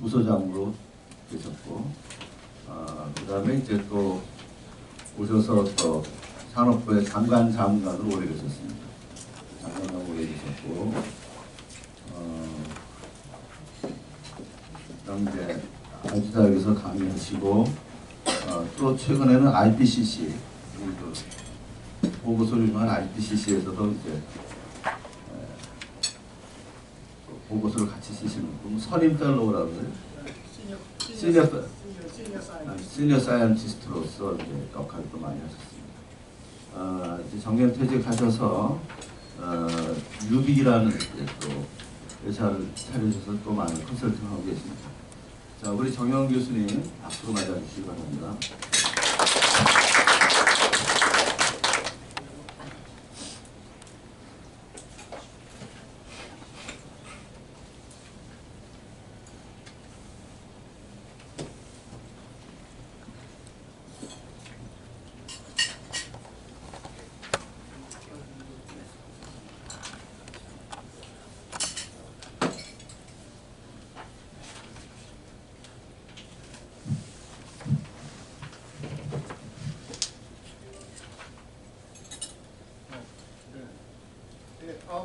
부서장으로 계셨고, 그 다음에 이제 또 오셔서 또 산업부의 장관으로 오래 계셨습니다. 장관으로 오래 계셨고, 그다음 이제 아주대학에서 강의하시고, 또 최근에는 IPCC, 보고서를 중한 IPCC에서도 이제 보고서를 같이 쓰시는 선임 펠로우라고 해요. 시니어 사이언티스트로서 이제 역할도 많이 하셨습니다. 이제 정년 퇴직하셔서 유비라는 또 회사를 차리셔서 또 많은 컨설팅하고 계십니다. 자, 우리 정영 교수님 앞으로 맞아주시기 바랍니다.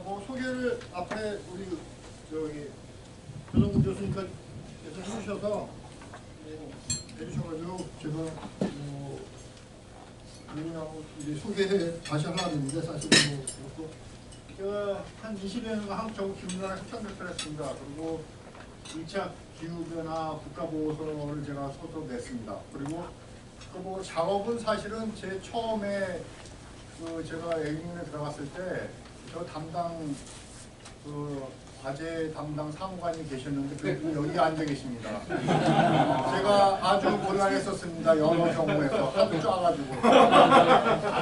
뭐 소개를 앞에 우리 저기 조성국 교수님께서 해주셔서 해주셔가지고 제가 이제 소개 다시 하려고 했는데 사실은 뭐 그렇고 제가 한 20여 년간 한국정부기후변화 협상대표를 했습니다. 그리고 1차 기후변화 국가보고서를 제가 서서 냈습니다. 그리고 그 작업은 사실은 제 처음에 제가 애국문에 들어갔을 때 저 담당 과제 담당 사무관이 계셨는데 그분이 여기 앉아 계십니다. 제가 아주 고생했었습니다. 여러 경우에서 하도 쪄가지고.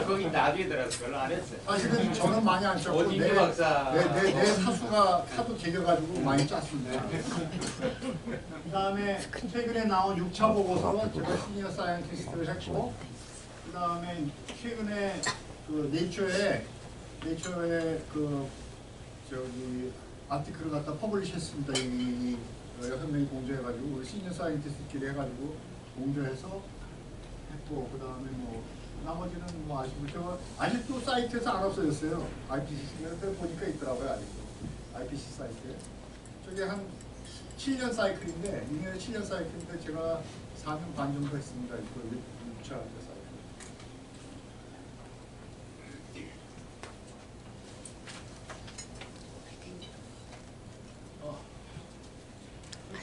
거기 나중에 들어가서 별로 안 했어요. 사실은 저는 많이 안 쪘고 어딘지 박사. 내 사수가 하도 개겨가지고 많이 짰습니다. 그 다음에 최근에 나온 6차 보고서 제가 시니어 사이언티스트를 했고, 그 다음에 최근에 네이처에 그 저기 아티클을 갖다 퍼블리시했습니다. 이 6명이 공조해가지고 우리 시니어 사이언티스트끼리 해가지고 공조해서 했고, 그 다음에 뭐 나머지는 뭐 아시고 제가 아직도 사이트에서 안 없어졌어요. IPCC를 보니까 있더라고요. 아직도 IPCC 사이트에. 저게 한 7년 사이클인데 2년에 7년 사이클인데 제가 4년 반 정도 했습니다. 그 6차 사이클.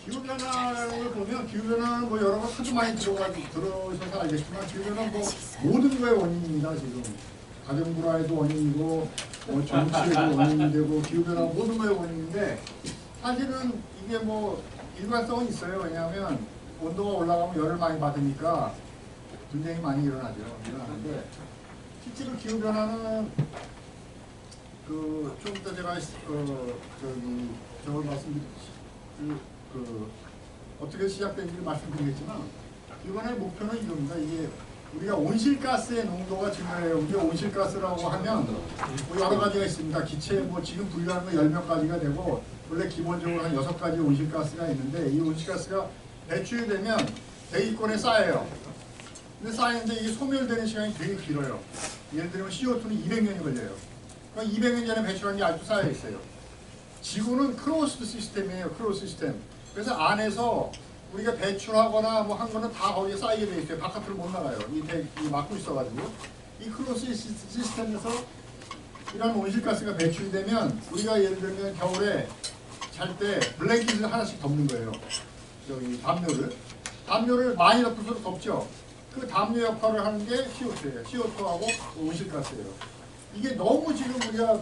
기후변화를 보면 기후변화는 뭐 여러 가지 하도 많이 들어셔서 알겠지만 기후변화는 뭐 모든 거의 원인입니다. 지금 가정불화에도 원인이고 뭐 정치에도 원인이 되고 기후변화 모든 거의 원인인데 사실은 이게 뭐 일관성은 있어요. 왜냐하면 온도가 올라가면 열을 많이 받으니까 분쟁이 많이 일어나는데 실제로 기후변화는 좀 이따 제가 저걸 말씀드렸지. 어떻게 시작된지 말씀드리겠지만 이번에 목표는 이겁니다. 이게 우리가 온실가스의 농도가 증가해요. 우리가 온실가스라고 하면 뭐 여러 가지가 있습니다. 기체 뭐 지금 분류하는 거 10몇 가지가 되고 원래 기본적으로 한 6가지 온실가스가 있는데 이 온실가스가 배출되면 대기권에 쌓여요. 근데 쌓이는데 이게 소멸되는 시간이 되게 길어요. 예를 들면 CO2는 200년이 걸려요. 그러니까 200년 전에 배출한 게 아직도 쌓여 있어요. 지구는 크로스드 시스템이에요. 크로스 시스템. 그래서 안에서 우리가 배출하거나 뭐 한 거는 다 거기에 쌓이게 돼 있어요. 바깥으로 못 나가요. 이 막고 있어가지고 이 크로스 시스템에서 이런 온실가스가 배출이 되면 우리가 예를 들면 겨울에 잘 때 블랭킷을 하나씩 덮는 거예요. 저기 담요를 많이 덮을수록 덥죠. 그 담요 역할을 하는 게 CO2예요. CO2하고 온실가스예요. 이게 너무 지금 우리가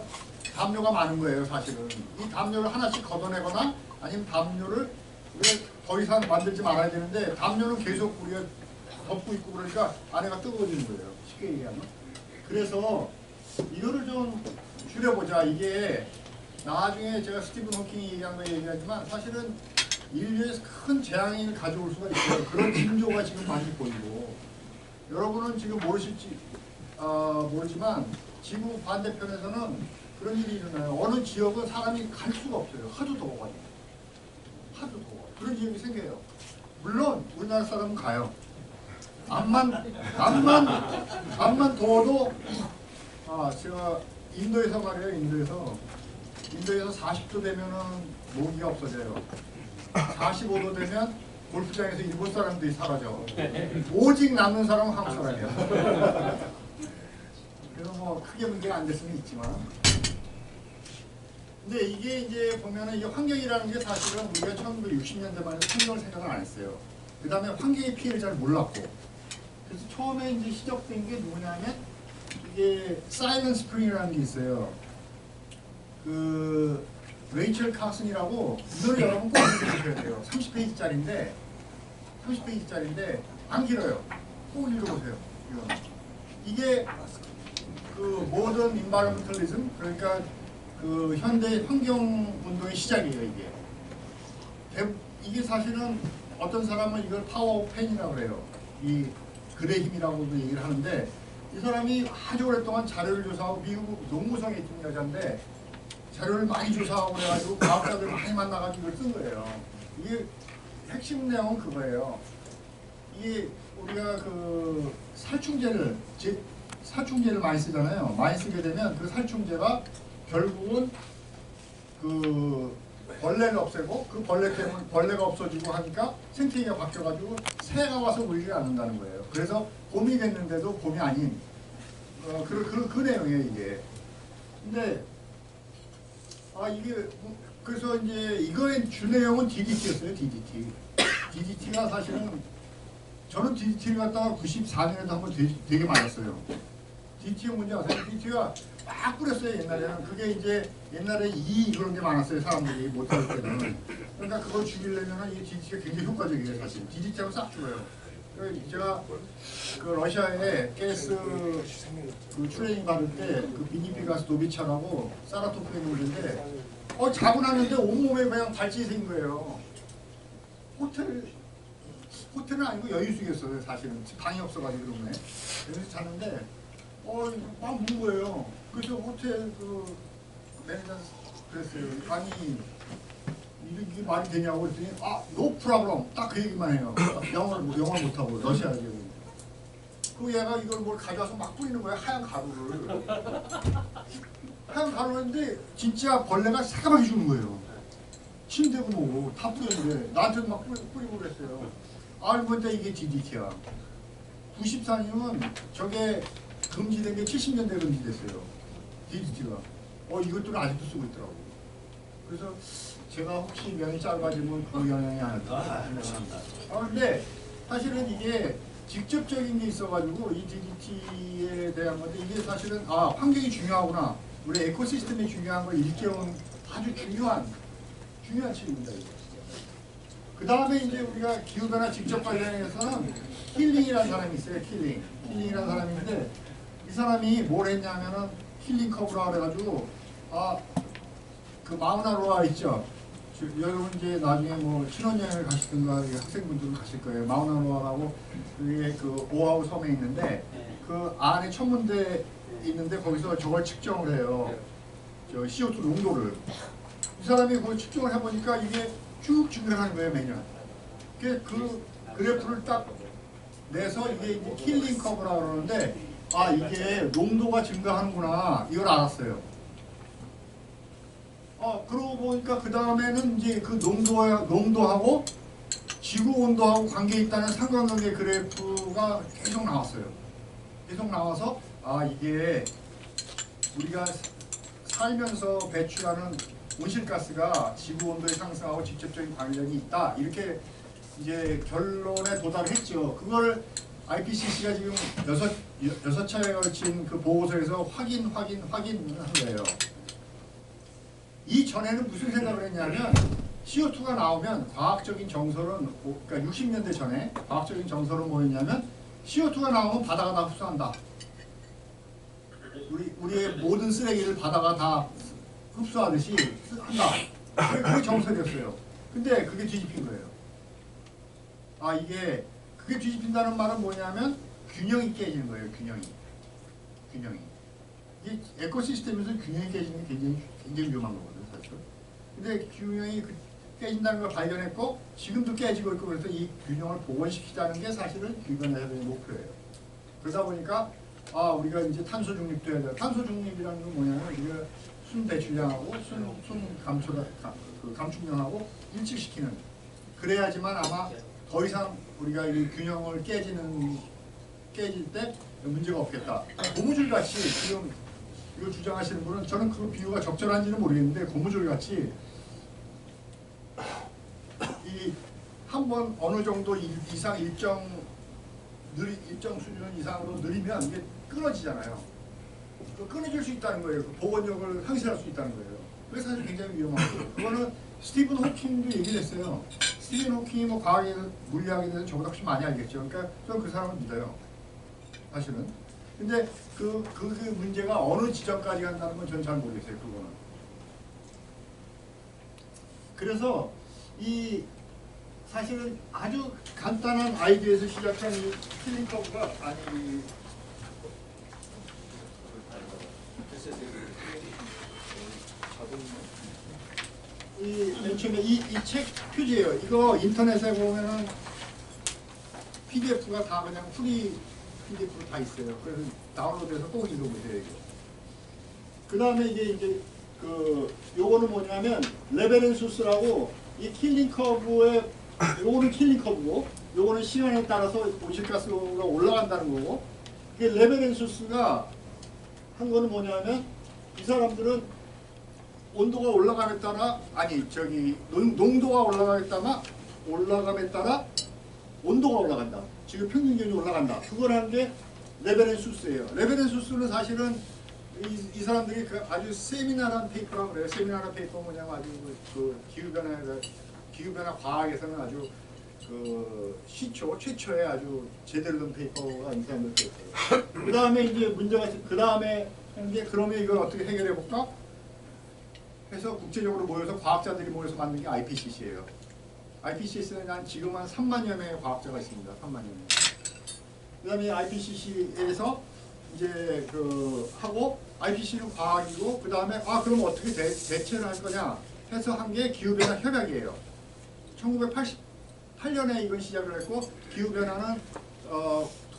담요가 많은 거예요. 사실은 이 담요를 하나씩 걷어내거나 아니면 담요를 우리가 더 이상 만들지 말아야 되는데 담요는 계속 우리가 덮고 있고 그러니까 안에가 뜨거워지는 거예요. 쉽게 얘기하면. 그래서 이거를 좀 줄여보자. 이게 나중에 제가 스티븐 호킹이 얘기한 거 얘기하지만 사실은 인류에 큰 재앙을 가져올 수가 있어요. 그런 징조가 지금 많이 보이고 여러분은 지금 모르지만 지구 반대편에서는 그런 일이 일어나요. 어느 지역은 사람이 갈 수가 없어요. 하도 더워가지고. 하도 더워요. 그런 지역이 생겨요. 물론 우리나라 사람은 가요. 암만 더워도 제가 인도에서 말이에요. 인도에서 40도 되면은 모기가 없어져요. 45도 되면 골프장에서 일본 사람들이 사라져. 오직 남는 사람은 한국 사람이야. 그래서 뭐 크게 문제가 안 될 수는 있지만, 근데 이게 이제 보면은 이 환경이라는 게 사실은 우리가 1960년대만 해도 환경을 생각을 안 했어요. 그 다음에 환경의 피해를 잘 몰랐고, 그래서 처음에 이제 시작된 게 누구냐면 이게 사이먼 스프링이라는 게 있어요. 그 레이첼 카슨이라고 이걸 여러분 꼭 읽어보셔야 돼요. 30페이지짜리인데 안 길어요. 꼭 읽어보세요. 이게 그 모던 인바이러먼털리즘, 그러니까 그 현대 환경 운동의 시작이에요. 이게 사실은 어떤 사람은 이걸 파워 펜이라고 그래요. 이 글의 힘이라고도 얘기를 하는데, 이 사람이 아주 오랫동안 자료를 조사하고 미국 농구성에 있던 여자인데 자료를 많이 조사하고 그래가지고 과학자들 많이 만나가지고 이걸 쓴 거예요. 이게 핵심 내용은 그거예요. 이게 우리가 그 살충제를 많이 쓰잖아요. 많이 쓰게 되면 그 살충제가 결국은 그 벌레를 없애고, 그 벌레 때문에 벌레가 없어지고 하니까 생태계가 바뀌어가지고 새가 와서 울리지 않는다는 거예요. 그래서 봄이 됐는데도 봄이 아닌 그 내용이에요 이게. 근데 이게 그래서 이제 이거의 주 내용은 DDT였어요. DDT가 사실은 저는 DDT를 갖다가 94년에도 한번 되게 맞았어요. DDT가 뭔지 아세요? DDT가 막 뿌렸어요 옛날에는. 그게 이제 옛날에 그런 게 많았어요. 사람들이 못할 때는. 그러니까 그걸 죽이려면 이 DDT가 굉장히 효과적이에요. 사실 DDT하고 싹 죽어요. 제가 그 러시아에 가스 그 트레이닝 받을 때 그 비니피 가스 노비차라고 사라토프에 있는데 자고 났는데 온몸에 그냥 발진이 생긴 거예요. 호텔은 아니고 여유숙이었어요. 사실은 방이 없어가지고 그러네. 여기서 잤는데 막 문 거예요. 그래서 호텔 그 매니저 그랬어요. 아니 이게 말이 되냐고 그랬더니 no problem 딱 그 얘기만 해요. 영어를 못하고 러시아어지. 그 얘가 이걸 뭘 가져와서 막 뿌리는 거야. 하얀 가루를. 하얀 가루인데 진짜 벌레가 새까맣게 죽는 거예요. 침대고 뭐고 다 뿌렸는데 나한테도 막 뿌리고 그랬어요. 알고 보니까 이게 DDT야. 94년은 저게 금지된 게 70년대에 금지됐어요. DDT가. 이것들은 아직도 쓰고 있더라고. 그래서 제가 혹시 명이 짧아지면 그 영향이 아닐까 생각합니다. 근데 사실은 이게 직접적인 게 있어가지고 이 DDT에 대한 건데, 이게 사실은 환경이 중요하구나, 우리 에코시스템이 중요한 걸 일깨운 아주 중요한 책입니다. 그 다음에 이제 우리가 기후변화 직접 관련해서는 힐링이라는 사람이 있어요. 힐링이라는 사람인데, 이 사람이 뭘 했냐면은 힐링 커브라 그래가지고 그 마우나로아 있죠. 여러분 이제 나중에 뭐 신혼여행을 가시든가 학생분들은 가실 거예요. 마우나로아라고 그게 그 오아우 섬에 있는데 그 안에 천문대 있는데 거기서 저걸 측정을 해요. 저 CO2 농도를. 이 사람이 그걸 측정을 해보니까 이게 쭉 증가하는 거예요 매년. 그 그래프를 딱 내서 이게 이제 힐링 커브라고 그러는데 이게 농도가 증가하는구나 이걸 알았어요. 그러고 보니까 그 다음에는 이제 그 농도하고 지구 온도하고 관계 있다는 상관관계 그래프가 계속 나왔어요. 계속 나와서 이게 우리가 살면서 배출하는 온실가스가 지구 온도의 상승하고 직접적인 관련이 있다. 이렇게 이제 결론에 도달을 했죠. 그걸 IPCC가 지금 6차례에 걸친 그 보고서에서 확인한 거예요. 이 전에는 무슨 생각을 했냐면 CO2가 나오면 과학적인 정설은, 그러니까 60년대 전에 과학적인 정설은 뭐였냐면 CO2가 나오면 바다가 다 흡수한다. 우리의 모든 쓰레기를 바다가 다 흡수하듯이 한다. 그게 정설이었어요. 근데 그게 뒤집힌 거예요. 그게 뒤집힌다는 말은 뭐냐면 균형이 깨지는 거예요. 균형이. 이게 에코시스템에서 균형이 깨지는 게 굉장히 위험한 거거든요. 사실. 근데 균형이 깨진다는 걸 발견했고 지금도 깨지고 있고 그래서 이 균형을 복원시키자는 게 사실은 기후변화의 목표예요. 그러다 보니까 우리가 이제 탄소 중립도 해야 돼요. 탄소 중립이라는 건 뭐냐면 우리가 순 배출량하고 순 감축량하고 일치시키는 그래야지만 아마 더 이상 우리가 이 균형을 깨질 때 문제가 없겠다. 고무줄 같이 지금 이거 주장하시는 분은 저는 그 비유가 적절한지는 모르겠는데 고무줄 같이 이 한 번 어느 정도 이상 일정 수준 이상으로 느리면 이게 끊어지잖아요. 끊어질 수 있다는 거예요. 그 복원력을 상실할 수 있다는 거예요. 그래서 사실 굉장히 위험하고 그거는 스티븐 호킹도 얘기를 했어요. 스티븐 호킹이 뭐 과학에 대해서 물리학에 대해서 저보다 훨씬 많이 알겠죠. 그러니까 저는 그 사람을 믿어요. 사실은. 근데 그 문제가 어느 지점까지 간다는 건 저는 잘 모르겠어요. 그거는. 그래서 이 사실은 아주 간단한 아이디어에서 시작한 이 킬링 커브가 맨 처음에 이 책 표지예요. 이거 인터넷에 보면은 PDF가 다 그냥 프리 PDF로 다 있어요. 그래서 다운로드해서 꼭 읽어보세요. 그 다음에 이제 요거는 뭐냐면 레베렌수스라고 이 킬링 커브의 요거는 킬링 커브고 요거는 시간에 따라서 온실가스가 올라간다는 거고 이게 레베렌수스가 한 거는 뭐냐면 이 사람들은 온도가 올라감에 따라 농도가 올라감에 따라 온도가 올라간다. 지금 평균 기온이 올라간다. 그걸 하는 게 레베렌수스예요. 레베렌수스는 사실은 이 사람들이 아주 세미나란 페이퍼라고 그래요. 세미나란 페이퍼 뭐냐면 아주 기후변화 과학에서는 아주 최초의 아주 제대로 된 페이퍼가 이 사람들 페이퍼예요. 그 다음에 이제 문제가 그 다음에 하는 게 그러면 이걸 어떻게 해결해 볼까? 해서 국제적으로 모여서 과학자들이 모여서 만든 게 IPCC예요. IPCC는 지금 한 3만여 명의 과학자가 있습니다. 3만여 명. 그 다음에 IPCC에서 이제 하고 IPCC는 과학이고 그 다음에 그럼 어떻게 대처를 할 거냐 해서 한 게 기후변화 협약이에요. 1988년에 이건 시작을 했고 기후변화는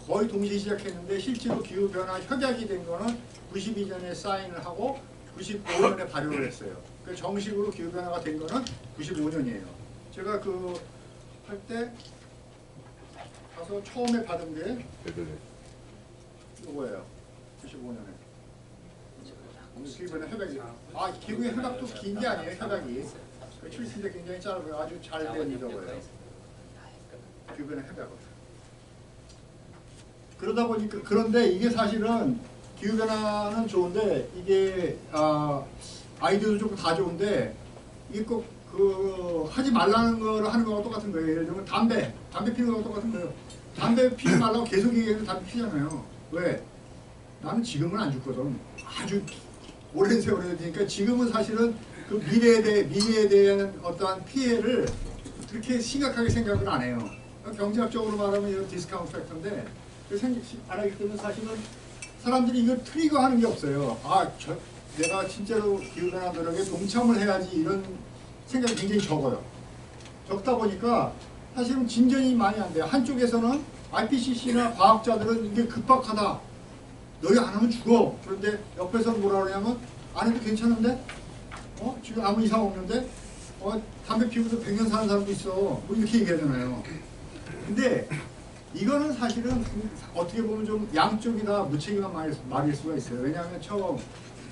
거의 동시에 시작했는데 실제로 기후변화 협약이 된 거는 92년에 사인을 하고 95년에 발효를 했어요. 정식으로 기후변화가 된 거는 95년이에요. 제가 할 때 가서 처음에 받은 게 이거예요. 95년에. 기후변화 협약이. 기후의 협약도 긴 게 아니에요. 협약이. 출시인데 굉장히 짧아요. 아주 잘 된 거예요. 기후변화 협약은. 그러다 보니까 그런데 이게 사실은 기후변화는 좋은데 이게 아이디어도 좋고 다 좋은데 이게 꼭 하지 말라는 거를 하는 거랑 똑같은 거예요. 예를 들면 담배 피우는 거랑 똑같은 거예요. 담배 피우지 말라고 계속 얘기해도 담배 피잖아요. 왜? 나는 지금은 안 죽거든. 아주 오랜 세월이 되니까 지금은 사실은 그 미래에 대한 어떠한 피해를 그렇게 심각하게 생각을 안 해요. 경제학적으로 말하면 이런 디스카운트 팩터인데 안 하기 때문에 사실은 사람들이 이걸 트리거하는 게 없어요. 내가 진짜로 기후변화 노력에 동참을 해야지 이런 생각이 굉장히 적어요. 적다 보니까 사실은 진전이 많이 안 돼요. 한쪽에서는 IPCC나 과학자들은 이게 급박하다. 너희 안 하면 죽어. 그런데 옆에서는 뭐라 그러냐면 안 해도 괜찮은데? 지금 아무 이상 없는데? 담배 피우고도 100년 사는 사람도 있어. 뭐 이렇게 얘기하잖아요. 근데 이거는 사실은 어떻게 보면 좀 양쪽이 다 무책임한 말일 수가 있어요. 왜냐하면 처음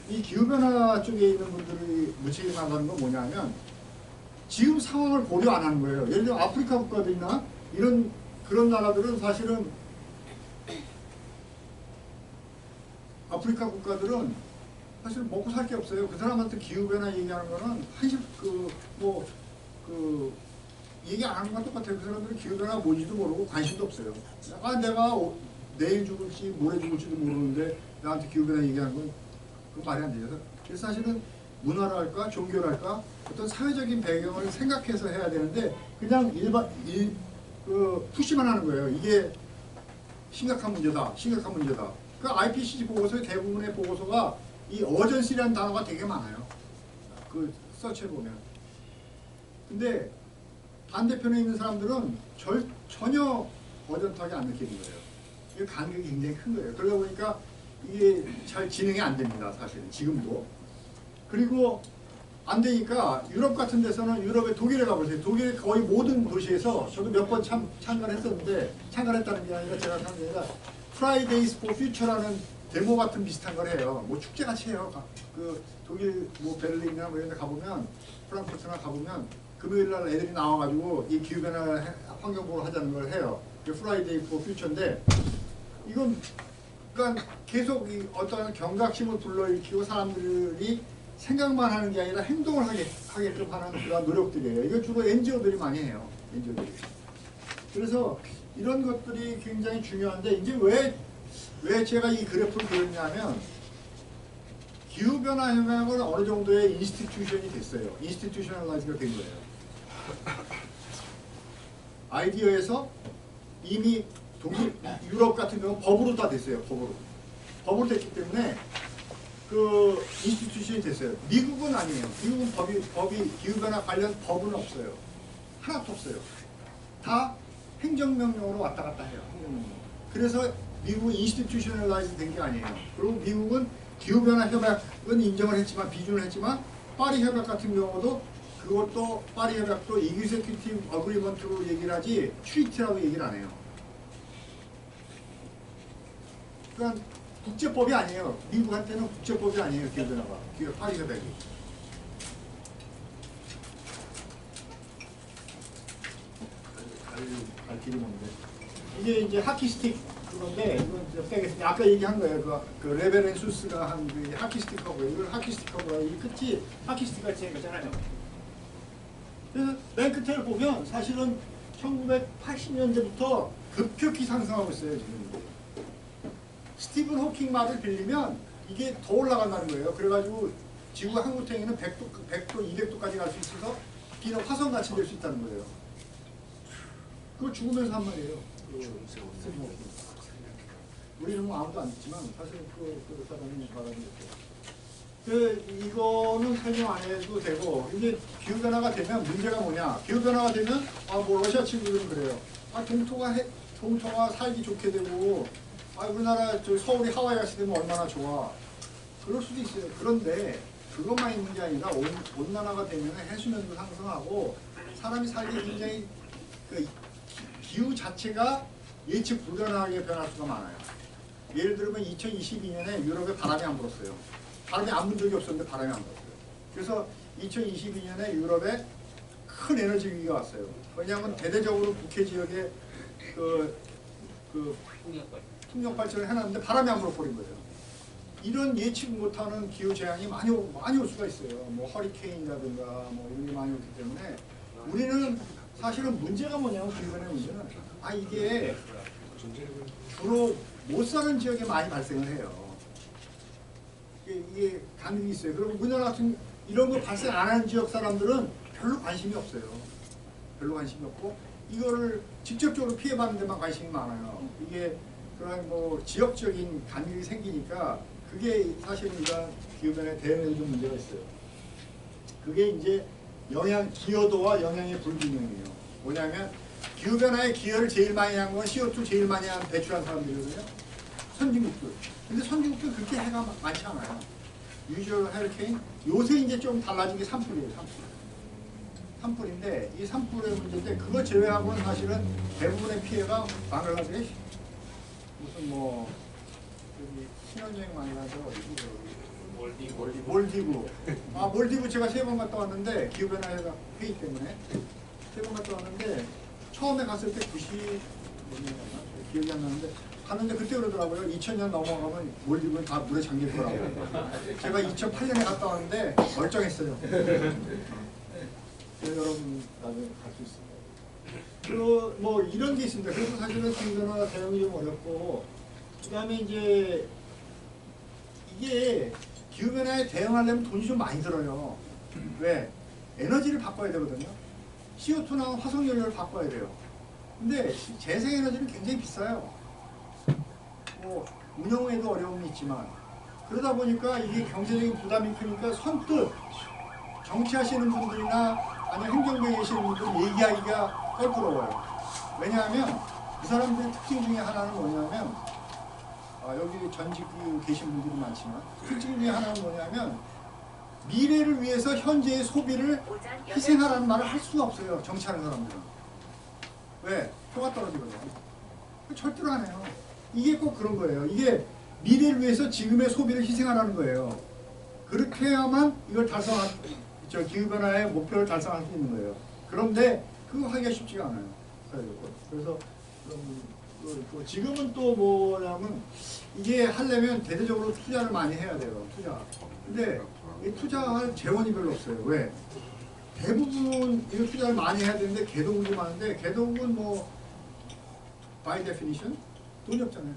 이 기후변화 쪽에 있는 분들이 무책임하다는 건 뭐냐면 지금 상황을 고려 안 하는 거예요. 예를 들어 아프리카 국가들이나 그런 나라들은 사실은 아프리카 국가들은 사실 먹고 살 게 없어요. 그 사람한테 기후변화 얘기하는 거는 얘기 안 하는 건 똑같아요. 그 사람들은 기후변화가 뭔지도 모르고 관심도 없어요. 내가 내일 죽을지 모레 죽을지도 모르는데 나한테 기후변화 얘기하는 건 그거 말이 안 되죠. 그래서 사실은 문화랄까 종교랄까 어떤 사회적인 배경을 생각해서 해야 되는데 그냥 푸시만 하는 거예요. 이게 심각한 문제다. 그 IPCC 보고서의 대부분의 보고서가 이 어전시라는 단어가 되게 많아요. 그 서치해 보면 근데 반대편에 있는 사람들은 전혀 어전하게 안 느끼는 거예요. 이 간격이 굉장히 큰 거예요. 그러다 보니까 이게 잘 진행이 안 됩니다. 사실은 지금도. 그리고 안 되니까 유럽 같은 데서는 유럽의 독일에 가보세요. 독일 거의 모든 도시에서 저도 몇 번 참가를 했었는데 참가했다는 게 아니라 제가 하는 게 아니라 Fridays for Future라는 데모 같은 비슷한 걸 해요. 뭐 축제 같이 해요. 그 독일 뭐 베를린이나 뭐 이런 데 가보면 프랑크푸르트나 가보면 금요일 날 애들이 나와가지고 이 기후변화 환경보호 하자는 걸 해요. 그 Friday for Future인데 이건 그러니까 계속 이 어떤 경각심을 불러일으키고 사람들이 생각만 하는 게 아니라 행동을 하게끔 하는 그런 노력들이에요. 이거 주로 NGO들이 많이 해요. NGO들이. 그래서 이런 것들이 굉장히 중요한데 이제 왜 제가 이 그래프를 그렸냐면 기후변화 협약은 어느 정도의 인스티튜션이 됐어요. 인스티튜셔널라이즈가 된 거예요. 아이디어에서 이미 독일, 유럽 같은 경우는 법으로 다 됐어요. 법으로 됐기 때문에 그 인스티튜션이 됐어요. 미국은 아니에요. 미국은 법이 기후변화 관련 법은 없어요. 하나도 없어요. 다 행정명령으로 왔다 갔다 해요. 행정명령. 그래서 미국은 인스티튜셔널라이즈 된 게 아니에요. 그리고 미국은 기후변화 협약은 인정을 했지만 비준을 했지만 파리 협약 같은 경우도 그것도 파리 협약도 Executive Agreement로 얘기를 하지 트리티라고 얘기를 안 해요. 그러니까 국제법이 아니에요. 미국한테는 국제법이 아니에요. 기후변화가. 파리 협약이. 갈 길이 뭔데. 이게 이제 하키스틱 그건데 이건 빼겠습니다. 아까 얘기한 거예요. 그 레베렌수스가 한 그 하키스틱하고요. 이걸 하키스틱하고요. 이 끝이 하키스틱같이 생겼잖아요. 그래서 맨 끝을 보면 사실은 1980년대부터 급격히 상승하고 있어요. 지금. 스티븐 호킹 말을 빌리면 이게 더 올라간다는 거예요. 그래가지고 지구 항구탱이는 100도, 200도까지 갈 수 있어서 비는 화성같이 될 수 있다는 거예요. 그거 죽으면서 한 말이에요. 스티븐 호킹. 우리는 뭐 아무도 안 듣지만 사실 그 사람이 말하는 거죠. 이거는 설명 안 해도 되고 이제 기후변화가 되면 문제가 뭐냐? 기후변화가 되면 뭐 러시아 친구들은 그래요. 동토가 살기 좋게 되고 우리나라 서울이 하와이 같이 되면 얼마나 좋아. 그럴 수도 있어요. 그런데 그것만 있는 게 아니라 온난화가 되면 해수면도 상승하고 사람이 살기 굉장히 그 기후 자체가 예측 불가능하게 변할 수가 많아요. 예를 들면 2022년에 유럽에 바람이 안 불었어요. 바람이 안 불 적이 없었는데 바람이 안 불었어요. 그래서 2022년에 유럽에 큰 에너지 위기가 왔어요. 왜냐하면 대대적으로 북해 지역에 풍력 발전을 해놨는데 바람이 안 불어버린 거예요. 이런 예측 못하는 기후 재앙이 많이 올 수가 있어요. 뭐 허리케인이라든가 뭐 이런 게 많이 오기 때문에 우리는 사실은 문제가 뭐냐면 기후변화의 문제는 이게 주로 못 사는 지역에 많이 발생을 해요. 이게 간격이 있어요. 그럼 우리나라 같은 이런 거 발생 안 하는 지역 사람들은 별로 관심이 없어요. 별로 관심이 없고 이거를 직접적으로 피해받는 데만 관심이 많아요. 이게 그런 뭐 지역적인 간격이 생기니까 그게 사실은 이런 기후변화에 대응해서 좀 문제가 있어요. 그게 이제 기여도와 영향의 불균형이에요. 뭐냐면 기후변화에 기여를 제일 많이 한 건 CO2 제일 많이 배출한 사람들이거든요. 선진국들. 근데 선진국들 그렇게 해가 많지 않아요. 유주얼 헤리케인 요새 이제 좀 달라진 게 산불이에요. 산불인데 이 산불의 문제인데 그거 제외하고는 사실은 대부분의 피해가 방글라데시 무슨 뭐 여기 신혼여행 많이 가서 몰디브. 몰디브 제가 3번 갔다 왔는데 기후변화 회의 때문에 3번 갔다 왔는데 처음에 갔을 때 90년이었나 기억이 안 나는데 갔는데 그때 그러더라고요. 2000년 넘어가면 몰디브는 다 물에 잠길 거라고. 제가 2008년에 갔다 왔는데 멀쩡했어요. 여러분 나중에 갈 수 있습니다. 뭐 이런 게 있습니다. 그래서 사실은 기후변화 대응이 좀 어렵고 그 다음에 이제 이게 기후변화에 대응하려면 돈이 좀 많이 들어요. 왜? 에너지를 바꿔야 되거든요. CO2나 화석연료를 바꿔야 돼요. 근데 재생에너지는 굉장히 비싸요. 뭐 운영에도 어려움이 있지만 그러다 보니까 이게 경제적인 부담이 크니까 선뜻 정치하시는 분들이나 아니 행정부에 계시는 분들 얘기하기가 껄끄러워요. 왜냐하면 그 사람들의 특징 중에 하나는 뭐냐면 여기 전직 계신 분들이 많지만 특징 중에 하나는 뭐냐면 미래를 위해서 현재의 소비를 희생하라는 말을 할 수가 없어요. 정치하는 사람들은. 왜? 표가 떨어지거든요. 절대로 안 해요. 이게 꼭 그런 거예요. 이게 미래를 위해서 지금의 소비를 희생하라는 거예요. 그렇게 해야만 이걸 기후변화의 목표를 달성할 수 있는 거예요. 그런데 그거 하기가 쉽지가 않아요. 그래서 지금은 또 뭐냐면 이게 하려면 대대적으로 투자를 많이 해야 돼요. 투자. 근데 이 투자할 재원이 별로 없어요. 왜? 대부분 이거 투자를 많이 해야 되는데 개도국이 많은데 개도국은 뭐 by definition 돈이 없잖아요.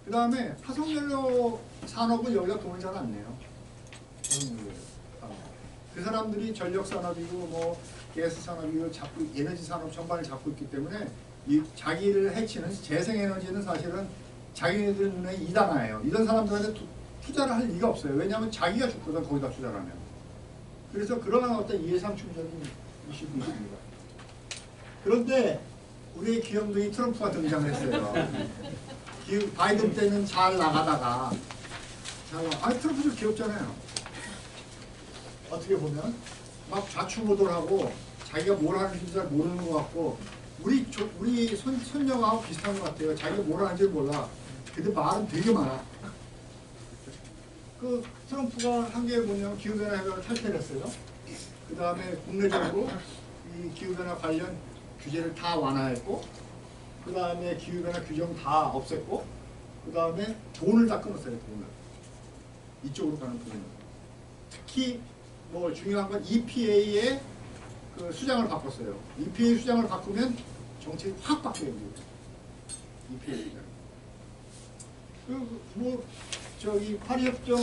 그 다음에 화석연료 산업은 여기가 돈을 잘 안 내요. 그 사람들이 전력 산업이고 뭐 가스 산업이고 잡고 에너지 산업 전반을 잡고 있기 때문에 이 자기를 해치는 재생에너지는 사실은 자기네들 눈에 이단화예요. 이런 사람들한테 투자를 할 리가 없어요. 왜냐하면 자기가 죽거든 거기다 투자를 하면. 그래서 그러한 어떤 예상충적인 이슈도 있습니다. 그런데 우리의 귀염둥이 트럼프가 등장을 했어요. 바이든 때는 잘 나가다가 트럼프도 귀엽잖아요. 어떻게 보면 막 좌충우돌하고 자기가 뭘 하는지 잘 모르는 것 같고 우리 손녀하고 비슷한 것 같아요. 자기가 뭘 하는지 몰라. 근데 말은 되게 많아. 그 트럼프가 한 게 뭐냐면 기후변화 협약을 탈퇴를 했어요. 그 다음에 국내적으로 이 기후변화 관련 규제를 다 완화했고, 그 다음에 기후변화 규정 다 없앴고, 그 다음에 돈을 다 끊었어요. 돈을. 이쪽으로 가는 돈을. 특히 뭐 중요한 건 EPA의 그 수장을 바꿨어요. EPA 수장을 바꾸면 정책이 확 바뀌어요. EPA 수장. 뭐 파리 협정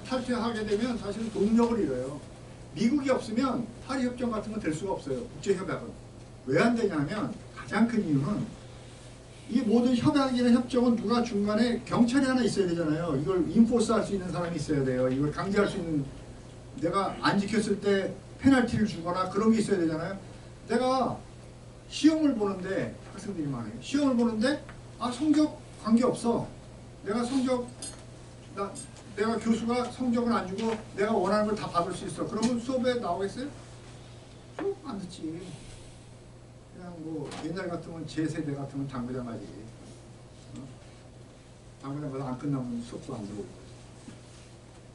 탈퇴하게 되면 사실은 동력을 잃어요. 미국이 없으면 파리 협정 같은 건 될 수가 없어요. 국제 협약은. 왜 안 되냐면 가장 큰 이유는 이 모든 협약이나 협정은 누가 중간에 경찰이 하나 있어야 되잖아요. 이걸 인포스 할 수 있는 사람이 있어야 돼요. 이걸 강제할 수 있는, 내가 안 지켰을 때 페널티를 주거나 그런 게 있어야 되잖아요. 내가 시험을 보는데, 학생들이 많아요. 시험을 보는데 성적 관계없어. 내가 교수가 성적을 안 주고 내가 원하는 걸 다 받을 수 있어. 그러면 수업에 나오겠어요? 수업 안 듣지. 그냥 뭐 옛날 같으면 제 세대 같으면 당구장 가지. 당구장 가서 안 끝나면 수업도 안 들어오고.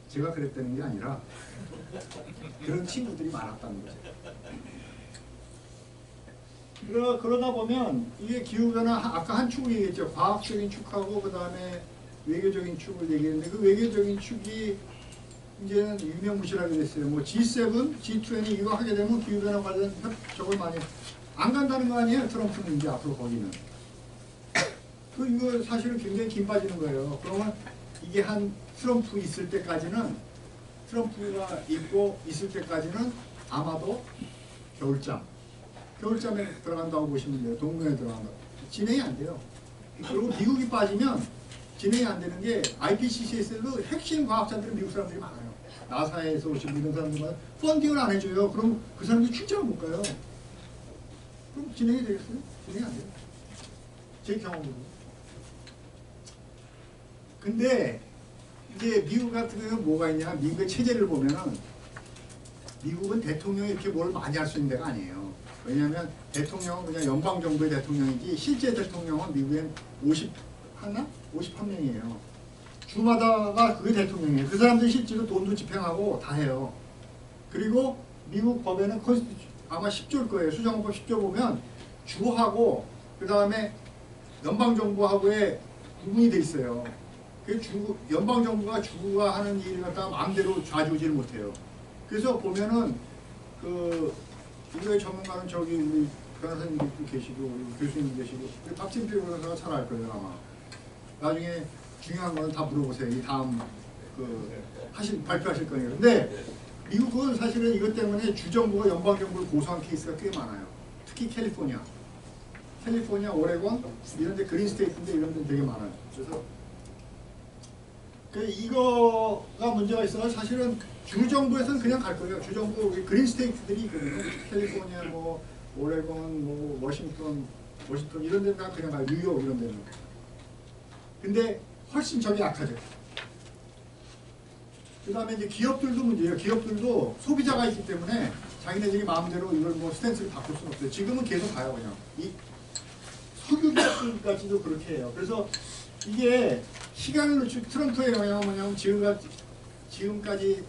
제가 그랬다는 게 아니라 그런 친구들이 많았다는 거죠. 그러다 보면 이게 기후변화, 아까 한 축을 얘기했죠. 과학적인 축하고 그 다음에 외교적인 축을 얘기했는데, 그 외교적인 축이 이제는 유명무실하게 됐어요. 뭐 G7, G20 이거 하게 되면 기후변화 관련 협정을 많이 안 간다는 거 아니에요. 트럼프는 이제 앞으로 거기는. 이거 사실은 굉장히 긴 빠지는 거예요. 그러면 이게 한 트럼프 있을 때까지는, 트럼프가 있을 때까지는 아마도 겨울잠에 들어간다고 보시면 돼요. 동맹에 들어간다. 진행이 안 돼요. 그리고 미국이 빠지면 진행이 안 되는 게 IPCC에서도 핵심 과학자들은 미국 사람들이 많아요. 나사에서 오신 이런 사람들만 펀딩을 안 해줘요. 그럼 그 사람들이 출장을 못 가요. 그럼 진행이 되겠어요? 진행이 안 돼요. 제 경험으로. 근데 이제 미국 같은 경우는 뭐가 있냐? 미국의 체제를 보면은 미국은 대통령이 이렇게 뭘 많이 할 수 있는 데가 아니에요. 왜냐하면 대통령은 그냥 연방정부의 대통령이지 실제 대통령은 미국엔 51명이에요. 주마다가 그게 대통령이에요. 그 사람들이 실제로 돈도 집행하고 다 해요. 그리고 미국 법에는 아마 10조일 거예요. 수정헌법 10조 보면 주하고 그 다음에 연방정부하고의 구분이 돼 있어요. 그 연방정부가 주가 하는 일을 갖다가 마음대로 좌지우지를 못해요. 그래서 보면은 이거의 전문가는 저기 우리 변호사님도 계시고 교수님도 계시고 박진필 변호사가 잘 알 거예요 아마. 나중에 중요한 거는 다 물어보세요. 이 다음 발표하실 거예요. 근데 미국은 사실은 이것 때문에 주정부가 연방정부를 고소한 케이스가 꽤 많아요. 특히 캘리포니아, 오레곤 이런 데 그린 스테이트인데 이런 데는 되게 많아요. 그래서 이거가 문제가 있어서 사실은 주 정부에서는 그냥 갈 거예요. 주 정부 그린 스테이트들이 있거든요. 캘리포니아, 뭐 오레곤, 뭐 워싱턴 이런 데는 그냥 가요. 뉴욕 이런 데는. 근데 훨씬 저기 약하죠. 그 다음에 이제 기업들도 문제예요. 기업들도 소비자가 있기 때문에 자기네들이 마음대로 이걸 뭐 스탠스를 바꿀 수는 없어요. 지금은 계속 가요, 그냥. 이 석유 기업들까지도 그렇게 해요. 그래서 이게 시간을 늦추 트럼프의 영향은 뭐냐면 지금까지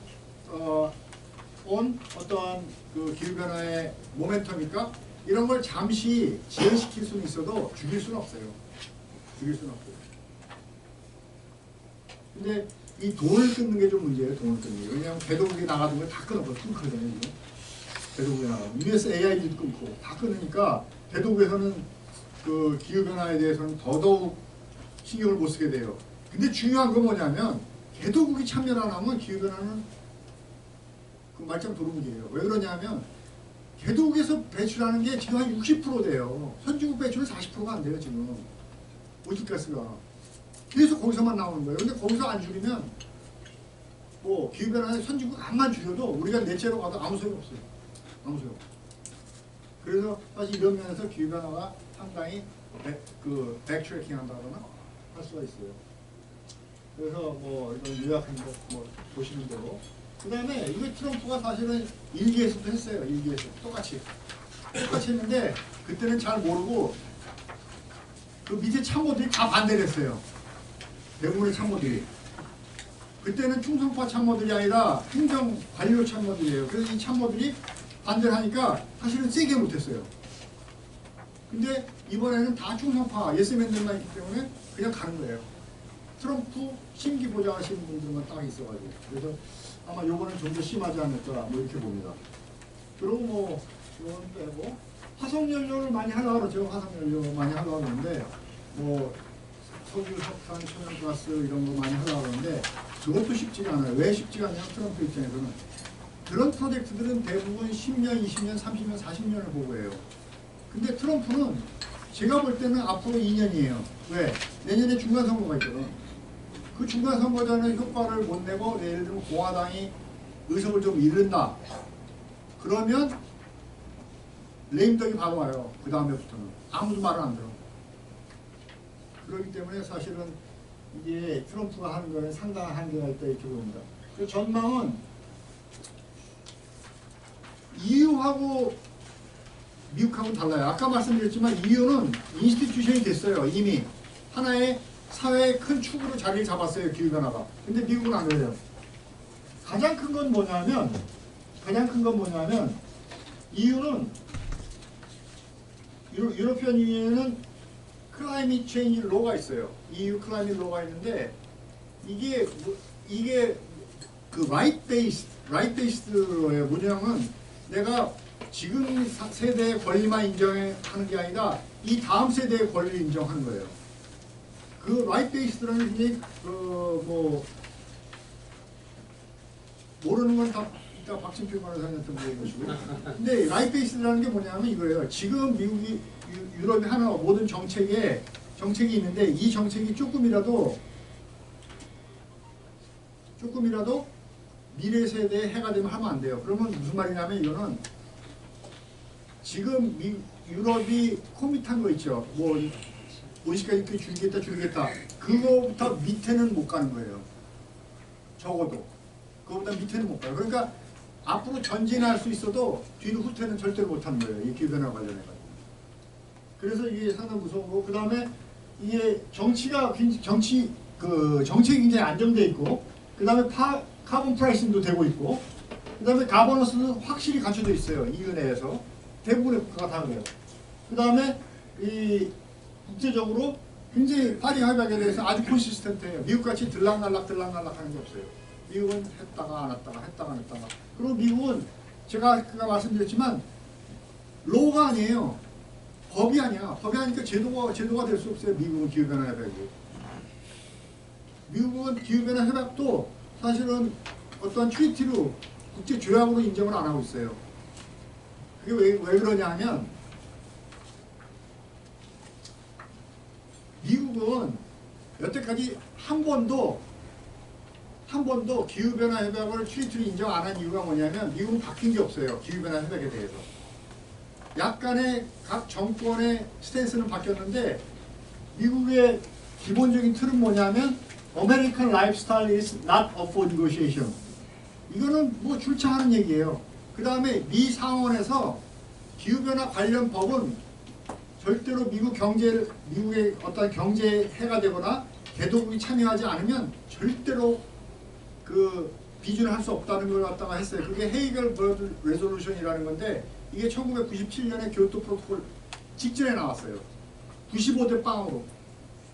온 어떠한 그 기후변화의 모멘텀이니까 이런 걸 잠시 지연시킬 수는 있어도 죽일 수는 없어요. 죽일 수는 없어요. 근데 이 돈을 끊는 게 좀 문제예요. 돈을 끊는 게. 왜냐하면 개도국에 나가던 걸 다 끊어버려. 끊거든요. 지금. 개도국에 나가면. US AI도 끊고 다 끊으니까 개도국에서는 그 기후변화에 대해서는 더더욱 신경을 못 쓰게 돼요. 근데 중요한 건 뭐냐면 개도국이 참여를 안 하면 기후변화는 그 말짱 도루묵이에요. 왜 그러냐면 개도국에서 배출하는 게 지금 한 60% 돼요. 선진국 배출은 40%가 안 돼요. 지금 온실가스가. 계속 거기서만 나오는 거예요. 근데 거기서 안 줄이면 뭐 기후변화에 선진국 암만 줄여도 우리가 넷째로 가도 아무 소용 없어요. 아무 소용 없어요. 그래서 사실 이런 면에서 기후변화가 상당히 백트래킹 한다거나 할 수가 있어요. 그래서 뭐 이런 요약한 거 뭐 보시는 대로. 그 다음에 이거 트럼프가 사실은 일기에서도 했어요. 일기에서 똑같이 했는데 그때는 잘 모르고 그 밑에 참모들이 다 반대를 했어요. 대부분의 참모들이. 그때는 충성파 참모들이 아니라 행정 관료 참모들이에요. 그래서 이 참모들이 반대를 하니까 사실은 세게 못했어요. 근데 이번에는 다 충성파 예스맨들만 있기 때문에 그냥 가는 거예요. 트럼프 심기 보장하시는 분들만 딱 있어가지고. 그래서 아마 요거는 좀 더 심하지 않을까 뭐 이렇게 봅니다. 그리고 뭐 요거는 빼고 화석연료를 많이 하려고 그러죠. 화석연료 많이 하려고 그러는데 뭐 석유, 석탄, 천연가스 이런 거 많이 하려고 그러는데 그것도 쉽지가 않아요. 왜 쉽지가 않냐면 트럼프 입장에서는 그런 프로젝트들은 대부분 10년, 20년, 30년, 40년을 보고 해요. 근데 트럼프는 제가 볼 때는 앞으로 2년이에요. 왜? 내년에 중간선거가 있거든. 그 중간선거전에 효과를 못 내고 예를 들면 공화당이 의석을 좀 잃는다. 그러면 레임덕이 바로 와요. 그 다음에부터는. 아무도 말을 안 들어. 그렇기 때문에 사실은 이게 트럼프가 하는 거에 상당한 한계가 있다 이렇게 봅니다. 그 전망은 EU하고 미국하고는 달라요. 아까 말씀드렸지만 EU는 인스티튜션이 됐어요. 이미 하나의 사회의 큰 축으로 자리를 잡았어요. 기후변화가. 근데 미국은 안 그래요. 가장 큰 건 뭐냐면 EU는 유로피언 유니언은 클라이밋 체인지 로가 있어요. EU 클라이밋 로가 있는데 이게 그 라이트 베이스드로예요. 뭐냐면 내가 지금 세대의 권리만 인정하는 게 아니라 이 다음 세대의 권리를 인정하는 거예요. 그 라이트 베이스드라는 게 뭐 모르는 건 다 이따 박진표 변호사님한테 물어보시고. 근데 라이트 베이스드라는 게 뭐냐면 이거예요. 지금 미국이 유럽이 하는 모든 정책이 있는데 이 정책이 조금이라도 미래 세대에 해가 되면 하면 안 돼요. 그러면 무슨 말이냐면 이거는 지금 유럽이 코밋한 거 있죠. 뭐 온실가스 이렇게 줄이겠다. 그거부터 밑에는 못 가는 거예요. 적어도. 그거보다 밑에는 못 가요. 그러니까 앞으로 전진할 수 있어도 뒤로 후퇴는 절대로 못 하는 거예요. 이 기후변화 관련해가지고. 그래서 이게 상당히 무서운 거고, 그 다음에 이게 정책이 굉장히 안정돼 있고, 그 다음에 카본 프라이싱도 되고 있고, 그 다음에 가버넌스는 확실히 갖춰져 있어요. EU 내에서. 대부분의 국가가 다 그래요. 그 다음에 이 국제적으로 굉장히 파리 협약에 대해서 아주 콘시스텐트해요. 미국같이 들락날락 하는 게 없어요. 미국은 했다가 안 했다가. 그리고 미국은 제가 아까 말씀드렸지만 로가 아니에요. 법이 아니야. 법이 아니니까 제도가 될 수 없어요. 미국은 기후변화 협약이. 미국은 기후변화 협약도 사실은 어떠한 트리티로 국제 조약으로 인정을 안 하고 있어요. 그게 왜 그러냐 하면 미국은 여태까지 한 번도 한 번도 기후변화 협약을 트리티를 인정 안 한 이유가 뭐냐면 미국은 바뀐 게 없어요. 기후변화 협약에 대해서. 약간의 각 정권의 스탠스는 바뀌었는데 미국의 기본적인 틀은 뭐냐면 American lifestyle is not up for negotiation. 이거는 뭐 출처하는 얘기예요. 그 다음에 미 상원에서 기후변화 관련 법은 절대로 미국의 어떤 경제해가 되거나 개도국이 참여하지 않으면 절대로 그 비준을 할 수 없다는 걸 갖다가 했어요. 그게 헤이겔 버드 레졸루션이라는 건데 이게 1997년에 교토 프로토콜 직전에 나왔어요. 95대 0으로.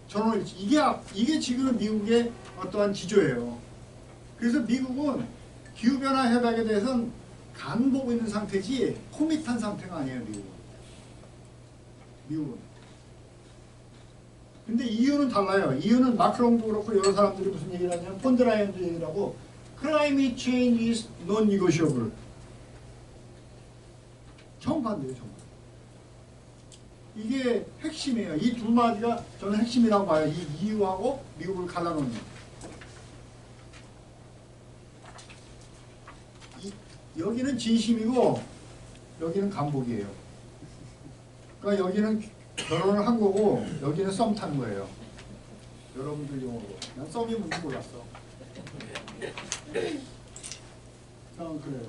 저는 이게 지금 미국의 어떠한 지조예요. 그래서 미국은 기후변화 협약에 대해서는 간 보고 있는 상태지 코밋한 상태가 아니에요. 미국은. 근데 이유는 달라요. 이유는 마크롱도 그렇고 여러 사람들이 무슨 얘기를 하냐면 폰드라이언도 얘기를 하고 Climate change is non-negotiable. 정반대예요. 정반. 이게 핵심이에요. 이 두 마디가 저는 핵심이라고 봐요. 이 이유하고 미국을 갈라놓는. 여기는 진심이고 여기는 간복이에요. 그러니까 여기는 결혼을 한 거고 여기는 썸 탄 거예요. 여러분들 용어로. 난 썸이 뭔지 몰랐어. 그래요.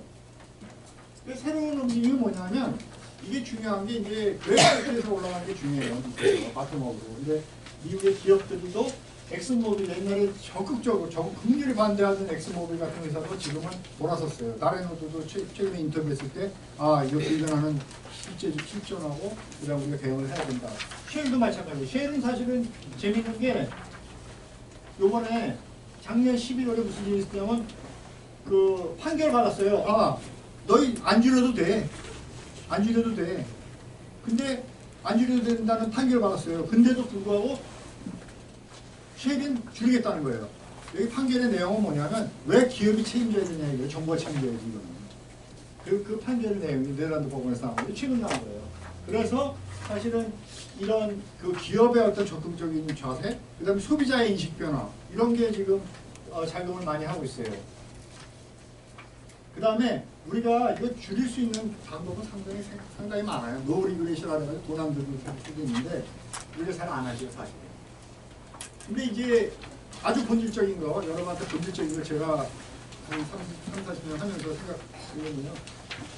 새로운 움직임이 뭐냐면 이게 중요한 게 이제 그래프에서 올라가는 게 중요해요. 바텀업으로. 근데 미국의 기업들도 엑슨모빌 옛날에 적극적으로 극렬히 반대하던 엑슨모빌 같은 회사도 지금은 몰아섰어요. 나레노드도 최근에 인터뷰했을 때 이거 불변하는 실존하고 그다음 우리가 대응을 해야 된다. 쉘도 마찬가지예요. 쉘은 사실은 재밌는 게 요번에 작년 11월에 무슨 일이 있었냐면 그 판결 받았어요. 너희 안 줄여도 돼. 안 줄여도 돼. 근데 안 줄여도 된다는 판결 받았어요. 근데도 불구하고 쉘은 줄이겠다는 거예요. 여기 판결의 내용은 뭐냐면 왜 기업이 책임져야 되냐 이거예요. 정부가 책임져야지 이거는. 그 판결의 내용이 네덜란드 법원에서 나온 거예요. 최근 나온 거예요. 그래서 사실은 이런 그 기업의 어떤 적극적인 자세, 그 다음에 소비자의 인식 변화 이런 게 지금 작용을 많이 하고 있어요. 그 다음에 우리가 이거 줄일 수 있는 방법은 상당히 많아요. 노 리그레이션이라는 거 돈 안 들고 쓰고 있는데 우리가 잘 안 하죠 사실. 근데 이제 아주 본질적인 거, 여러분한테 본질적인 거 제가 한 30, 40년 하면서 생각해보면요.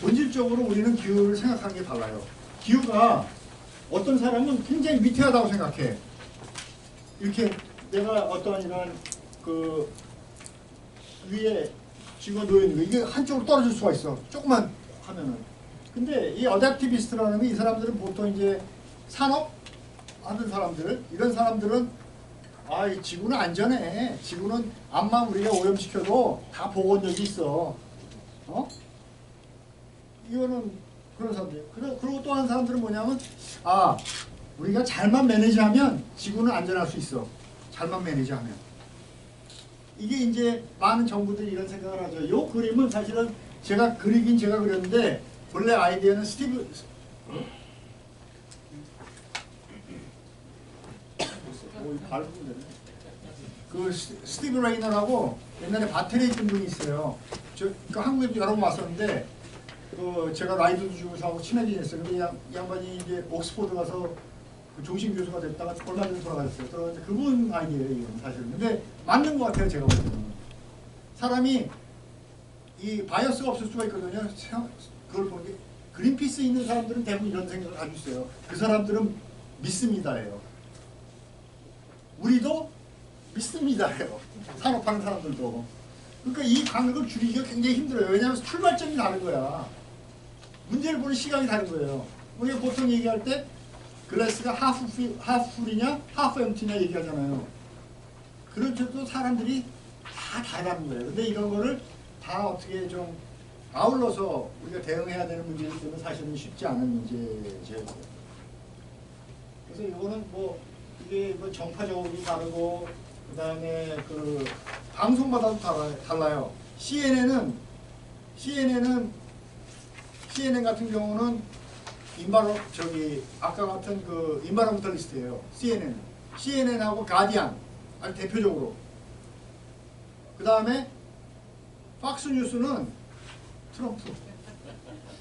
본질적으로 우리는 기후를 생각하는 게 달라요. 기후가 어떤 사람은 굉장히 위태하다고 생각해. 이렇게 내가 어떤 이런 그 위에 지구가 놓여있는 거 이게 한쪽으로 떨어질 수가 있어. 조금만 하면은. 근데 이 어댑티비스트라는 게 이 사람들은 보통 이제 산업 하는 사람들, 이런 사람들은 이 지구는 안전해. 지구는 암만 우리가 오염시켜도 다 복원력이 있어. 이거는 그런 사람들. 그리고 또 한 사람들은 뭐냐면 우리가 잘만 매니지하면 지구는 안전할 수 있어. 잘만 매니지하면. 이게 이제 많은 정부들이 이런 생각을 하죠. 이 그림은 사실은 제가 그렸는데 본래 아이디어는 스티브 레이너라고 옛날에 바텔에 있던 분이 있어요. 그 한국에도 여러 번 왔었는데 제가 라이드도 주고 저하고 친하게 지냈어요. 근데 이 양반이 이제 옥스포드 가서 그 종신 교수가 됐다가 얼마 전에 돌아가셨어요. 그런데 그분 아이디어예요, 이건 사실은. 근데 맞는 것 같아요, 제가 볼 때는. 사람이 이 바이어스가 없을 수가 있거든요. 그걸 보는 게 그린피스 있는 사람들은 대부분 이런 생각을 가지고 있어요. 그 사람들은 믿습니다예요. 우리도 믿습니다예요. 산업하는 사람들도. 그러니까 이 간격을 줄이기가 굉장히 힘들어요. 왜냐하면 출발점이 다른 거야. 문제를 보는 시각이 다른 거예요. 우리가 보통 얘기할 때 글래스가 하프 풀이냐 하프 엠티냐 얘기하잖아요. 그렇죠. 사람들이 다 다르다는 거예요. 근데 이런 거를 다 어떻게 좀 아울러서 우리가 대응해야 되는 문제이기 때문에 사실은 쉽지 않은 문제죠. 그래서 이거는 이게 정파적으로 다르고 그 다음에 그 방송마다도 달라요. CNN 같은 경우는 아까 같은 그 인바로멘탈리스트예요. CNN하고 가디안 아주 대표적으로 그 다음에 팍스 뉴스는 트럼프.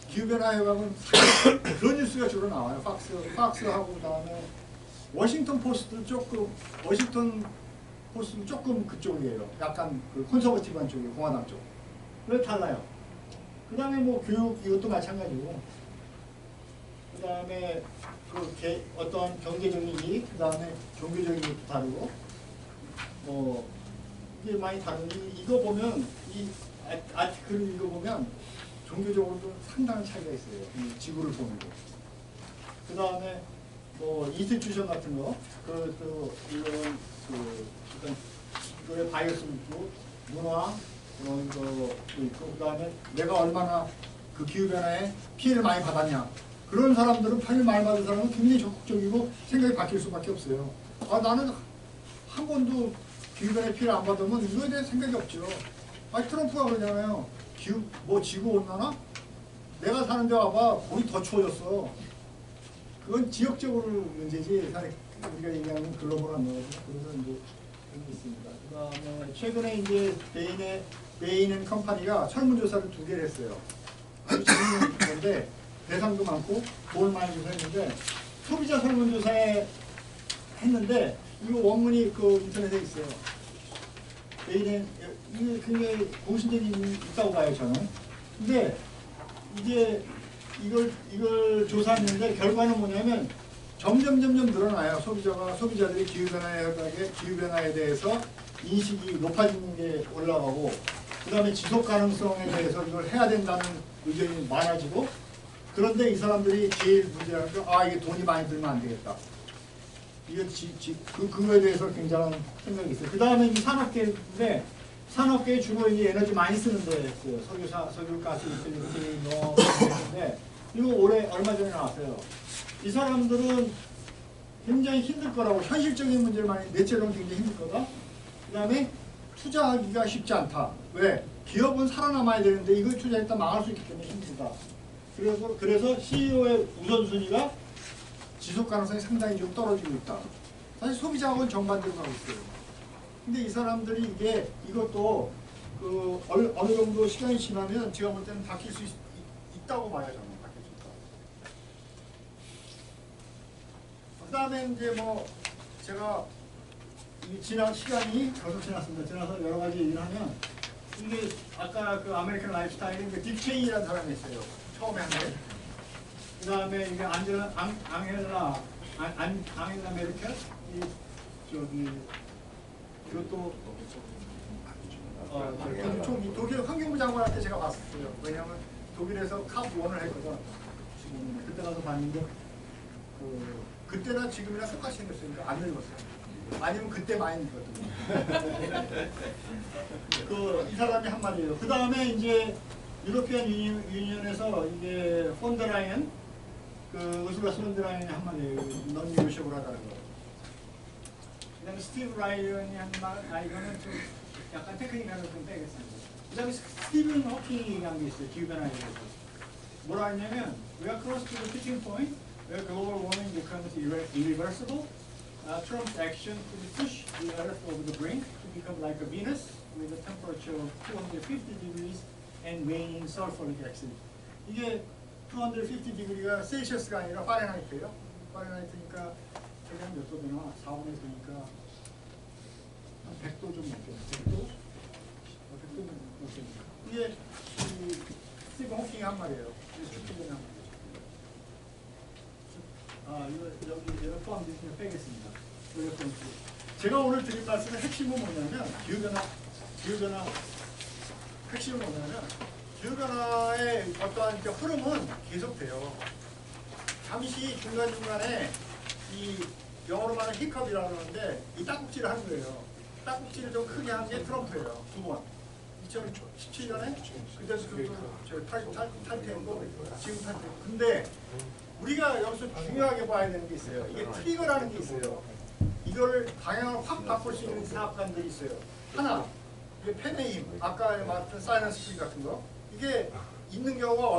기후변화에 가면 그런 뉴스가 주로 나와요. 팍스하고 그다음에 워싱턴 포스트도 조금 그쪽이에요. 약간 그 콘서버티브한 쪽이에요. 공화당 쪽. 왜 달라요? 그 다음에 뭐 교육 이것도 마찬가지고. 그 다음에 어떤 경제적인 이익, 그 다음에 종교적인 것도 다르고. 뭐 이게 많이 다른데 이거 보면 이 아티클을 읽어보면 종교적으로도 상당한 차이가 있어요. 이 지구를 보는 거. 그 다음에 뭐 인스티튜션 같은 거, 또 이런 이거의 바이어스도 있고 문화 그런 것도 있고 그 다음에 내가 얼마나 그 기후 변화에 피해를 많이 받았냐. 그런 사람들은 피해를 많이 받은 사람은 굉장히 적극적이고 생각이 바뀔 수밖에 없어요. 아 나는 한 번도 기후 변화에 피해를 안 받으면 이거에 대해 생각이 없죠. 트럼프가 그러잖아요. 지구 온난화? 내가 사는 데 와봐. 거기 더 추워졌어. 그건 지역적으로 문제지. 우리가 얘기하는 글로벌한 문제. 그래서 이제 그런 게 있습니다. 그 다음에 최근에 이제 베인 컴퍼니가 설문조사를 2개를 했어요. 아주 재밌는 건데 대상도 많고 돈 많이 주서 했는데 소비자 설문조사에 했는데 이거 원문이 그 인터넷에 있어요. 베인은 이게 굉장히 공신력이 있다고 봐요 저는. 근데 이제 이걸 조사했는데 결과는 뭐냐면 점점 늘어나요. 소비자들이 기후변화에 대해서 인식이 높아지는 게 올라가고 그 다음에 지속 가능성에 대해서 이걸 해야 된다는 의견이 많아지고 그런데 이 사람들이 제일 문제라는 게 이게 돈이 많이 들면 안 되겠다. 이게 그거에 대해서 굉장한 생각이 있어요. 그 다음에 이 산업계인데 산업계에 주로 이제 에너지 많이 쓰는 데였어요. 석유, 가스, 유틸리티, 뭐 그런데 이거 올해 얼마 전에 나왔어요. 이 사람들은 굉장히 힘들 거라고 현실적인 문제를 많이 넷째로는 굉장히 힘들 거다. 그 다음에 투자하기가 쉽지 않다. 왜? 기업은 살아남아야 되는데 이걸 투자했다 망할 수 있기 때문에 힘들다. 그래서 CEO의 우선순위가 지속 가능성이 상당히 좀 떨어지고 있다. 사실 소비자하고는 정반대로 가고 있어요. 근데 이 사람들이 이것도 어느 정도 시간이 지나면 제가 볼 때는 바뀔 수 있다고 봐요. 저는 바뀔 수 있다. 그 다음에 이제 뭐 제가 지난 시간이 벌써 지났습니다. 지나서 여러 가지 얘기를 하면 이게 아까 그 아메리칸 라이프스타일인 딕 체인이라는 사람이 있어요. 처음에 한 게. 그 다음에 이게 앙헬라 메르켈 이것도 독일 환경부 장관한테 제가 봤었어요. 왜냐하면 독일에서 캅1을 했거든. 그때 가서 봤는데 그때나 지금이나 똑같이 생겼으니까 안 늙었어요. 아니면 그때 많이 늙었거든요. 이 사람이 한 말이에요. 그 다음에 이제 유로피안 유니언에서 이게 폰더라이언 우스라 폰더라이언이 한 말이에요. 넌 유쇼블하다는 거. 그 다음에 스티브 라이언이 한 말, 이거는 좀 약간 테크니컬을 좀 빼겠습니다. 그 다음에 스티븐 호킹이 얘기한 게 있어요. 기후변화에 대해서. 뭐라 했냐면, we are close to the tipping point where global warming becomes irreversible. Trump's action could push the Earth over the brink to become like a Venus with a temperature of 250 degrees and waning sulfuric acid. 이게 250 degree가 셀시어스가 아니라 파렌하이트예요. 파렌하이트니까 저기 한 몇 도 되나? 4분의 되니까 한 100도 좀 넘겠네. 100도? 100도 넘겠네. 이게 스티븐 호킹이 한 말이에요. 축구전이 한 말이에요. 이거 포함되시면 빼겠습니다. 제가 오늘 드린 말씀의 핵심은 뭐냐면 기후변화 핵심은 뭐냐면 기후변화의 어떠한 흐름은 계속돼요. 잠시 중간중간에 이 영어로 말하는 히컵이라고 하는데 이 딱꼭지를 하는 거예요. 딱꼭지를 좀 크게 한 게 트럼프예요. 2번. 2017년에 그때도 탈퇴했고 지금 탈퇴했고. 근데 우리가 여기서 중요하게 봐야 되는 게 있어요. 이게 트리거라는 게 있어요. 이걸 방향을 확 바꿀 수 있는 사업관들이 있어요. 하나, 이게 펜의 힘, 아까 말했던 사이런스 프리 같은 거. 이게 있는 경우가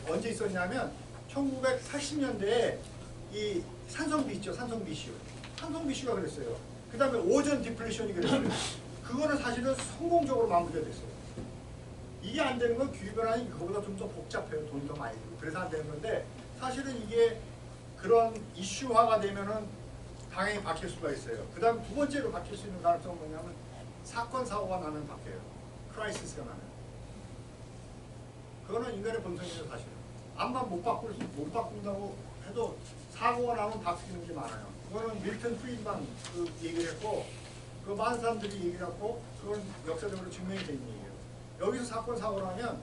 언제 있었냐면 1980년대에 이 산성비 있죠. 산성비 이슈. 산성비 이슈가 그랬어요. 그 다음에 오존 디플레이션이 그랬어요. 그거는 사실은 성공적으로 마무리가 됐어요. 이게 안 되는 건 기후변화는 그거보다 좀 더 복잡해요. 돈이 더 많이 들고. 그래서 안 되는 건데 사실은 이게 그런 이슈화가 되면은 당연히 바뀔 수가 있어요. 그 다음 두 번째로 바뀔 수 있는 가능성은 뭐냐면 사건, 사고가 나면 바뀌어요. 크라이시스가 나면. 그거는 인간의 본성이죠, 사실은. 암만 못 바꾼다고 해도 사고가 나면 바뀌는 게 많아요. 그거는 밀턴 프리드만 그 얘기를 했고, 그 많은 사람들이 얘기를 했고, 그건 역사적으로 증명이 된 얘기예요. 여기서 사건, 사고를 하면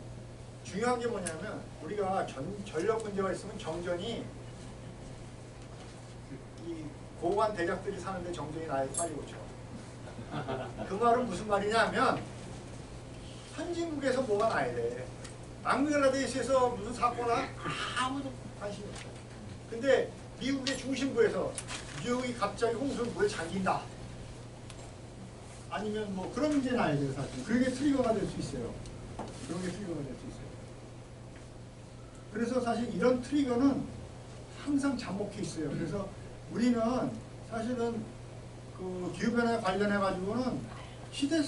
중요한 게 뭐냐면, 우리가 전력 문제가 있으면 정전이 이 고관 대작들이 사는데 정전이 나야 빨리 오죠. 그 말은 무슨 말이냐면, 선진국에서 뭐가 나야 돼. 방글라데시에서 무슨 사고나 아무도 관심이 없어요. 근데 미국의 중심부에서 뉴욕이 갑자기 홍수를 물에 잠긴다. 아니면 뭐 그런 문제 나야 돼요, 사실. 그게 트리거가 될 수 있어요. 그런 게 트리거가 될 수 있어요. 그래서 사실 이런 트리거는 항상 잠복해 있어요. 그래서 우리는 사실은 그 기후변화에 관련해 가지고는 시대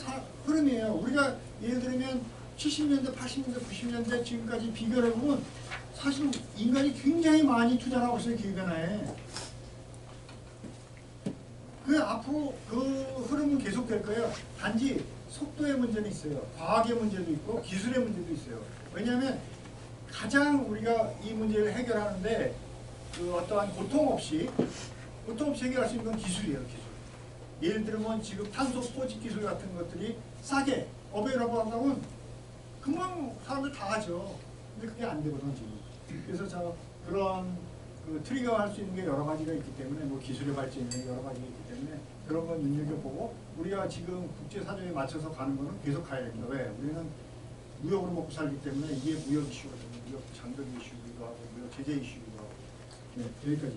흐름이에요. 우리가 예를 들면 70년대, 80년대, 90년대 지금까지 비교를 해보면 사실 인간이 굉장히 많이 투자를 하고 있어요, 기후변화에. 그 앞으로 그 흐름은 계속될 거예요. 단지 속도의 문제는 있어요. 과학의 문제도 있고 기술의 문제도 있어요. 왜냐하면 가장 우리가 이 문제를 해결하는데 그 어떠한 고통 없이 해결할 수 있는 건 기술이에요, 기술. 예를 들면 지금 탄소 포집 기술 같은 것들이 싸게 어베이러블 한다면 금방 사람들 다 하죠. 근데 그게 안 되거든 지금. 그래서 그런 그 트리거 할 수 있는 게 여러 가지가 있기 때문에 뭐 기술의 발전이 여러 가지가 있기 때문에 그런 건 눈여겨보고 우리가 지금 국제 사정에 맞춰서 가는 거는 계속 가야 됩니다. 왜? 우리는 무역으로 먹고 살기 때문에 이게 무역 이슈거든요. 무역 장벽 이슈기도 하고 무역 제재 이슈기도 하고. 네, 여기까지.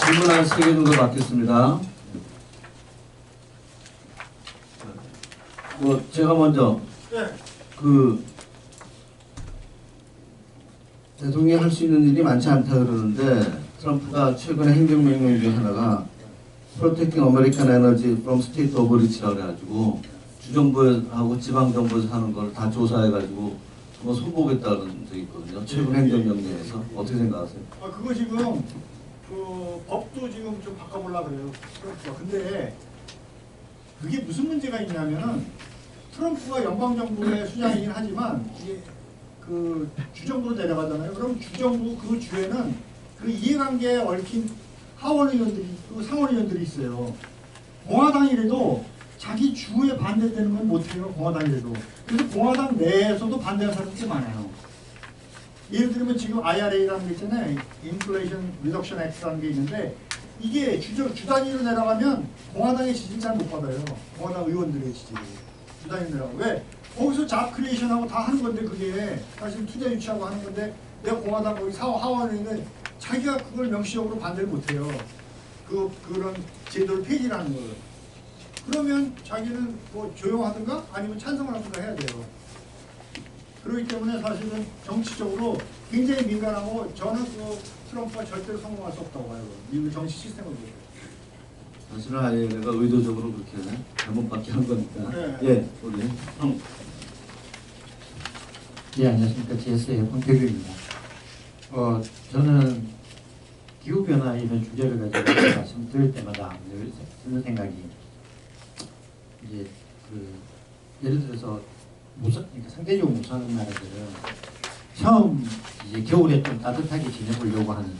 질문 한 3개 정도 받겠습니다. 뭐 제가 먼저 네. 그 대통령이 할 수 있는 일이 많지 않다 그러는데 트럼프가 최근에 행정명령 중에 하나가 Protecting American Energy from State of Rich라고 그래가지고 주정부하고 지방정부에서 하는 걸 다 조사해가지고 그거 손보겠다는 적이 있거든요. 최근 행정명령에서 어떻게 생각하세요? 그거 지금 그 법도 지금 좀 바꿔보려고 그래요. 트럼프가. 근데 그게 무슨 문제가 있냐면은 트럼프가 연방정부의 수장이긴 하지만 이게 그 주정부로 내려가잖아요. 그럼 주정부 그 주에는 그 이해관계에 얽힌 하원의원들이 그 상원의원들이 있어요. 공화당이라도 자기 주에 반대되는 건 못해요. 공화당이라도. 그래서 공화당 내에서도 반대하는 사람들이 많아요. 예를 들면 지금 IRA라는 게 있잖아요. 인플레이션 리덕션 액트라는 게 있는데 이게 주 단위로 내려가면 공화당의 지지를 잘 못 받아요. 공화당 의원들의 지지를. 주 단위로 내려가. 왜? 거기서 잡 크리에이션하고 다 하는 건데 그게 사실 투자 유치하고 하는 건데 내가 공화당 거기 하원에 있는 자기가 그걸 명시적으로 반대를 못해요. 그런 제도를 폐지하는 거예요. 그러면 자기는 뭐 조용하든가 아니면 찬성을 하든가 해야 돼요. 그렇기 때문에 사실은 정치적으로 굉장히 민감하고 저는 그 트럼프가 절대로 성공할 수 없다고 봐요. 미국 정치 시스템을 보세요. 사실은 IRA가 의도적으로 그렇게 잘못받게 한 거니까. 네. 예, 우리 형. 예, 안녕하십니까. GS의 황태규입니다. 저는 기후변화 이런 주제를 가지고 말씀 드릴 때마다 늘 드는 생각이 이제 예를 들어서 그러니까 상대적으로 무사하는 나라들은 처음 이제 겨울에 좀 따뜻하게 지내보려고 하는데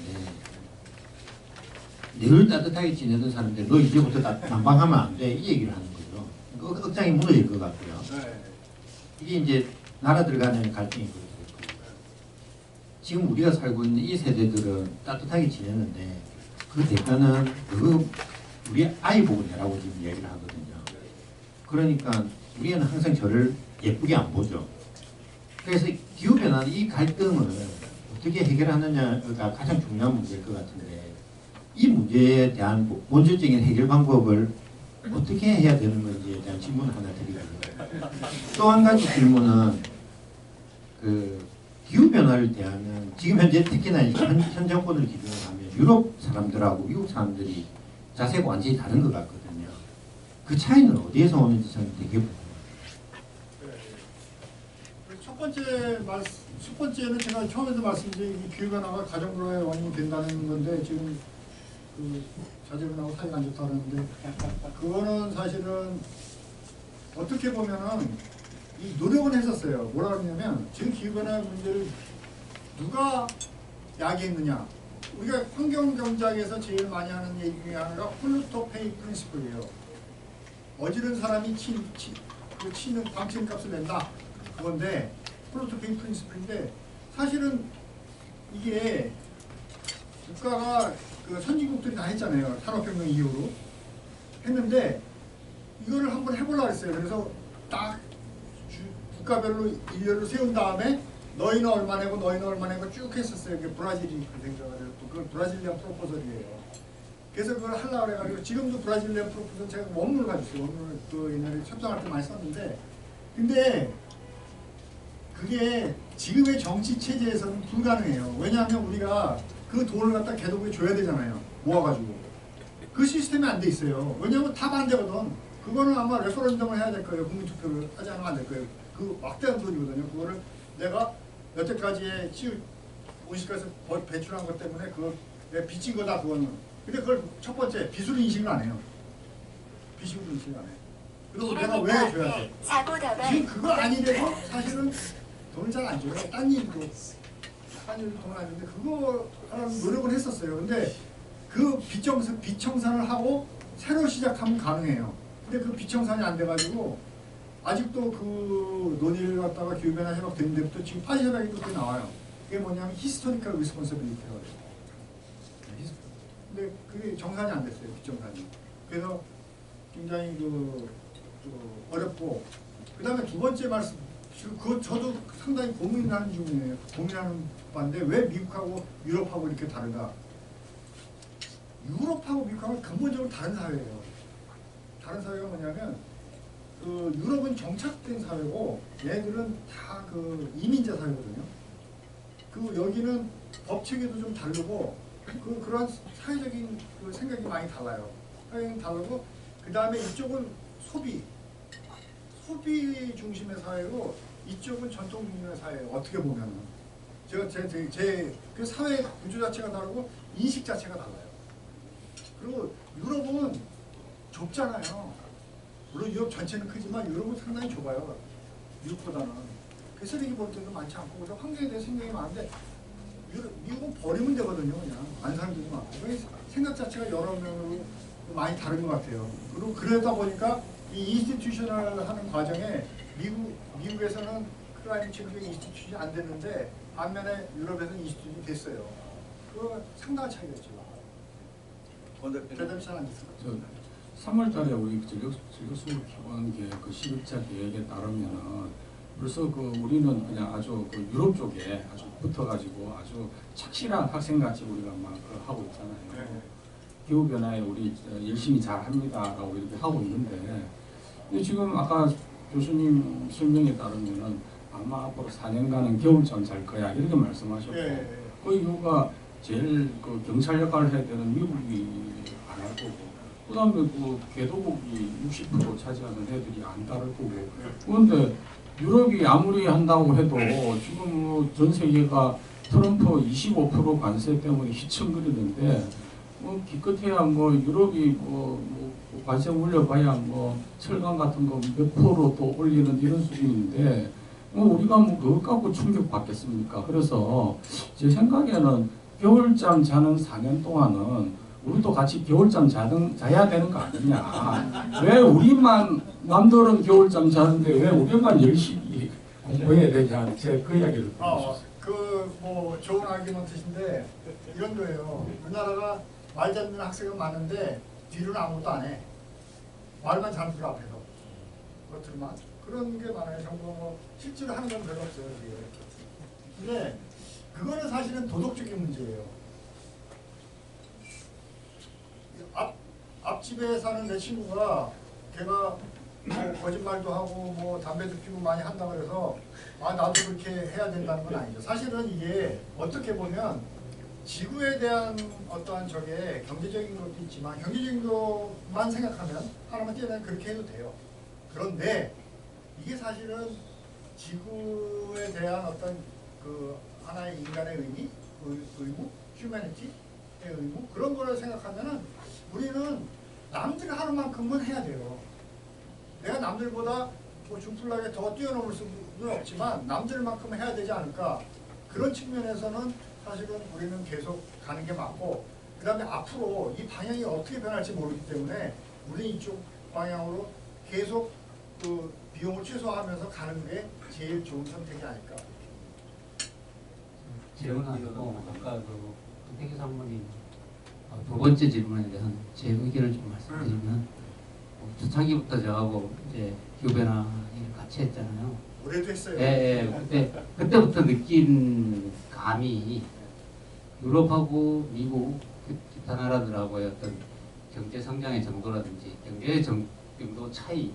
늘 따뜻하게 지내던 사람들 너 이제부터 난방하면 안 돼 이 얘기를 하는 거죠. 그러니까 억장이 무너질 것 같고요. 이게 이제 나라들 간의 갈등이 그렇고 지금 우리가 살고 있는 이 세대들은 따뜻하게 지내는데 그 대가는 우리 아이 보고 내라고 지금 얘기를 하거든요. 그러니까 우리는 항상 저를 예쁘게 안 보죠. 그래서 기후변화는 이 갈등을 어떻게 해결하느냐가 가장 중요한 문제일 것 같은데 이 문제에 대한 본질적인 해결 방법을 어떻게 해야 되는 건지에 대한 질문을 하나 드리고요. 또 한 가지 질문은 기후변화를 대하는 지금 현재 특히나 현 정권을 기준으로 하면 유럽 사람들하고 미국 사람들이 자세가 완전히 다른 것 같거든요. 그 차이는 어디에서 오는지 저는 되게 첫 번째는 제가 처음에도 말씀드린 이 기후 변화가 가정 불화의 원인이 된다는 건데 지금 그 자제분하고 사이가 안 좋다 그러는데 그거는 사실은 어떻게 보면은 이 노력은 했었어요. 뭐라 그러냐면 지금 기후 변화 문제를 누가 야기했느냐. 우리가 환경 경작에서 제일 많이 하는 얘기 중에 하나가 폴루터 페이 프린시플이에요. 어지른 사람이 치는 방치는 값을 낸다. 그건데 폴루터 페이 프린시플인데 사실은 이게 국가가 그 선진국들이 다 했잖아요. 산업혁명 이후로 했는데 이거를 한번 해보려고 했어요. 그래서 딱 국가별로 일렬로 세운 다음에 너희는 얼마 내고 너희는 얼마 내고 쭉 했었어요. 그게 브라질이 그 생각을 해서 그걸 브라질리안 프로포설이에요. 그래서 그걸 하려고 해가지고 지금도 브라질리안 프로포설 제가 원문을 가지고 있어요. 원문을 그 옛날에 협상할 때 많이 썼는데 근데 그게 지금의 정치 체제에서는 불가능해요. 왜냐하면 우리가 그 돈을 갖다 개도국에 줘야 되잖아요. 모아가지고. 그 시스템이 안 돼 있어요. 왜냐하면 다 반대거든. 그거는 아마 레퍼런덤을 해야 될 거예요. 국민투표를 하지 않으면 안 될 거예요. 그 막대한 돈이거든요. 그거를 내가 여태까지의 온실가스 배출한 것 때문에 그거 내가 빚진 거다 그거는. 근데 그걸 첫 번째 빚으로 인식을 안 해요. 빚으로 인식을 안 해요. 그리고 내가 왜 줘야 돼? 지금 그거 아니래도 사실은 돈을 잘 안 줘요. 딴 일도 돈을 안 주는데 그거 하라는 노력을 했었어요. 근데 그 빚청산을 하고 새로 시작하면 가능해요. 근데 그 빚청산이 안 돼가지고 아직도 그 논의를 갖다가 기후변화 협약된 데부터 지금 파리 협약이 또 나와요. 그게 뭐냐면 히스토리컬 리스폰서빌리티라고 해요. 근데 그게 정산이 안 됐어요. 빚정산이. 그래서 굉장히 어렵고 그 다음에 두 번째 말씀 그 저도 상당히 고민하는 중이에요. 고민하는 바인데 왜 미국하고 유럽하고 이렇게 다르다? 유럽하고 미국하고 근본적으로 다른 사회예요. 다른 사회가 뭐냐면 그 유럽은 정착된 사회고 얘들은 다 그 이민자 사회거든요. 그 여기는 법 체계도 좀 다르고 그런 사회적인 그 생각이 많이 달라요. 사회는 다르고 그 다음에 이쪽은 소비 중심의 사회고 이쪽은 전통 중심의 사회예요. 어떻게 보면은 제가 제 그 사회 구조 자체가 다르고 인식 자체가 달라요. 그리고 유럽은 좁잖아요. 물론 유럽 전체는 크지만 유럽은 상당히 좁아요. 미국보다는. 그 쓰레기 볼 때도 많지 않고 그래서 환경에 대해서 생각이 많은데 미국은 버리면 되거든요. 그냥 안 사는 데도 많고 생각 자체가 여러 면으로 많이 다른 것 같아요. 그리고 그러다 보니까 이 인스티튜셔널 하는 과정에 미국에서는 클라이밍 체인지 인스티튜션이 안 됐는데 반면에 유럽에서는 인스티튜션이 됐어요. 그거 상당한 차이가 있죠. 대답이 잘 안 됐어요. 3월달에 우리 전력수급기관계 그 11차 계획에 따르면은 벌써 그 우리는 그냥 아주 그 유럽 쪽에 아주 붙어가지고 아주 착실한 학생같이 우리가 막 하고 있잖아요. 네. 기후 변화에 우리 열심히 잘합니다라고 이렇게 하고 있는데 근데 지금 아까 교수님 설명에 따르면은 아마 앞으로 4년간은 겨울잠 잘 거야 이렇게 말씀하셨고 네. 그 이유가 제일 그 경찰 역할을 해야 되는 미국이 안 할 거고 그다음에 그 개도국이 60% 차지하는 애들이 안 따를 거고 그런데 유럽이 아무리 한다고 해도 지금 뭐 전 세계가 트럼프 25% 관세 때문에 휘청거리는데 뭐 기껏해야 뭐 유럽이 뭐 관세 올려봐야 뭐 철강 같은 거 몇 프로 또 올리는 이런 수준인데 뭐 우리가 뭐 그것 갖고 충격 받겠습니까? 그래서 제 생각에는 겨울잠 자는 4년 동안은 우리도 같이 겨울잠 자야 되는 거 아니냐? 왜 우리만 남들은 겨울잠 자는데 왜 우리만 열심히 공부해야 되냐? 제가 그 이야기를 뭐 좋은 아기먼트신데 이런 거예요. 우리나라가 말 잡는 학생은 많은데 뒤로는 아무것도 안 해. 말만 잘 들어 앞에서. 겉으로만. 그런 게 많아요. 정부 뭐 실제로 하는 건 별로 없어요. 근데 그거는 사실은 도덕적인 문제예요. 앞집에 사는 내 친구가 걔가 뭐 거짓말도 하고 뭐 담배도 피우고 많이 한다 그래서 나도 그렇게 해야 된다는 건 아니죠. 사실은 이게 어떻게 보면 지구에 대한 어떠한 저게 경제적인 것도 있지만 경제적인 것만 생각하면 하나만 떼면 그렇게 해도 돼요. 그런데 이게 사실은 지구에 대한 어떤 그 하나의 인간의 의무, 휴머니티의 의무 그런 거를 생각하면은 우리는 남들 하는 만큼은 해야 돼요. 내가 남들보다 뭐 중풀나게 더 뛰어넘을 수는 없지만 남들만큼 해야 되지 않을까. 그런 측면에서는 사실은 우리는 계속 가는 게 맞고 그 다음에 앞으로 이 방향이 어떻게 변할지 모르기 때문에 우리는 이쪽 방향으로 계속 그 비용을 최소화하면서 가는 게 제일 좋은 선택이 아닐까. 질문하고 아까 그 김태규 사모님 두 번째 질문에 대한 제 의견을 좀 말씀드리면 초창기부터 저하고 이제 기후변화 같이 했잖아요. 올해도 했어요. 예. 그때부터 느낀 감이 유럽하고 미국 기타 나라들하고의 어떤 경제 성장의 정도라든지 경제의 정도 차이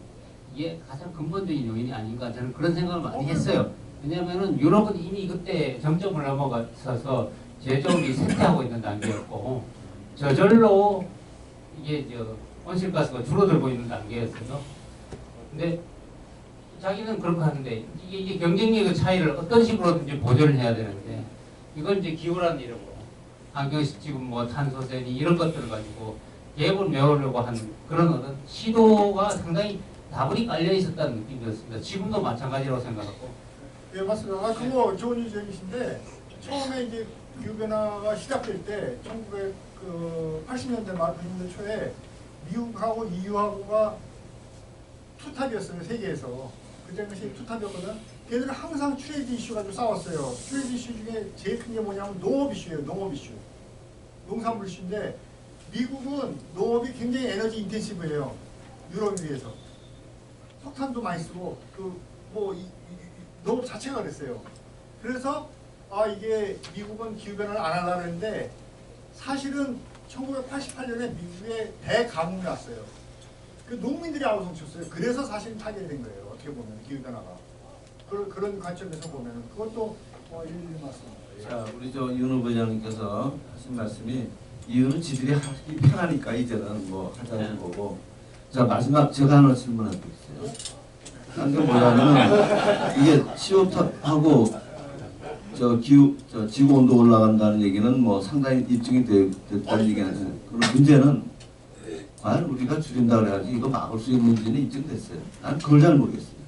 이게 가장 근본적인 요인이 아닌가 저는 그런 생각을 많이 했어요. 왜냐하면은 유럽은 이미 그때 정점을 넘어가서 제조업이 쇠퇴하고 있는 단계였고 저절로 이게 온실가스가 줄어들고 있는 단계였어요. 근데 자기는 그렇게 하는데 이게 경쟁력의 차이를 어떤 식으로든지 보존을 해야 되는데 이걸 이제 기후라는 이름으로 환경지금 뭐 탄소세니 이런 것들을 가지고 갭을 메우려고 하는 그런 어떤 시도가 상당히 다분히 깔려 있었다는 느낌이 들었습니다. 지금도 마찬가지라고 생각하고. 예, 맞습니다. 그거 좋은 얘기신데 처음에 이제 기후변화가 시작될 때 1980년대 말 90년대 초에 미국하고 EU하고가 투탑이었어요. 세계에서. 그 당시 투탑이었거든. 걔들은 항상 트레이드 이슈 가지고 싸웠어요. 트레이드 이슈 중에 제일 큰 게 뭐냐면 농업 이슈예요. 농업 이슈. 농산물 이슈인데 미국은 농업이 굉장히 에너지 인텐시브예요. 유럽에 비해서. 석탄도 많이 쓰고 농업 자체가 그랬어요. 그래서 이게 미국은 기후변화를 안 하려고 했는데 사실은 1988년에 미국에 대가뭄이 왔어요. 그 농민들이 아우성 쳤어요. 그래서 사실 타결이 된 거예요. 어떻게 보면 기후변화가. 그런 관점에서 보면 그것도 일일이 맞습니다. 자, 우리 윤 후보자님께서 하신 말씀이 이유는 지들이 하기 편하니까 이제는 뭐 하자는 거고. 자, 마지막 제가 하나 질문하고 있어요. 딴 게 뭐냐면은 이게 CO2하고 지구 온도 올라간다는 얘기는 뭐 상당히 입증이 됐다는 얘기는 하잖아요. 그럼 문제는 과연 우리가 줄인다 그래야지 이거 막을 수 있는지는 입증됐어요. 난 그걸 잘 모르겠어요.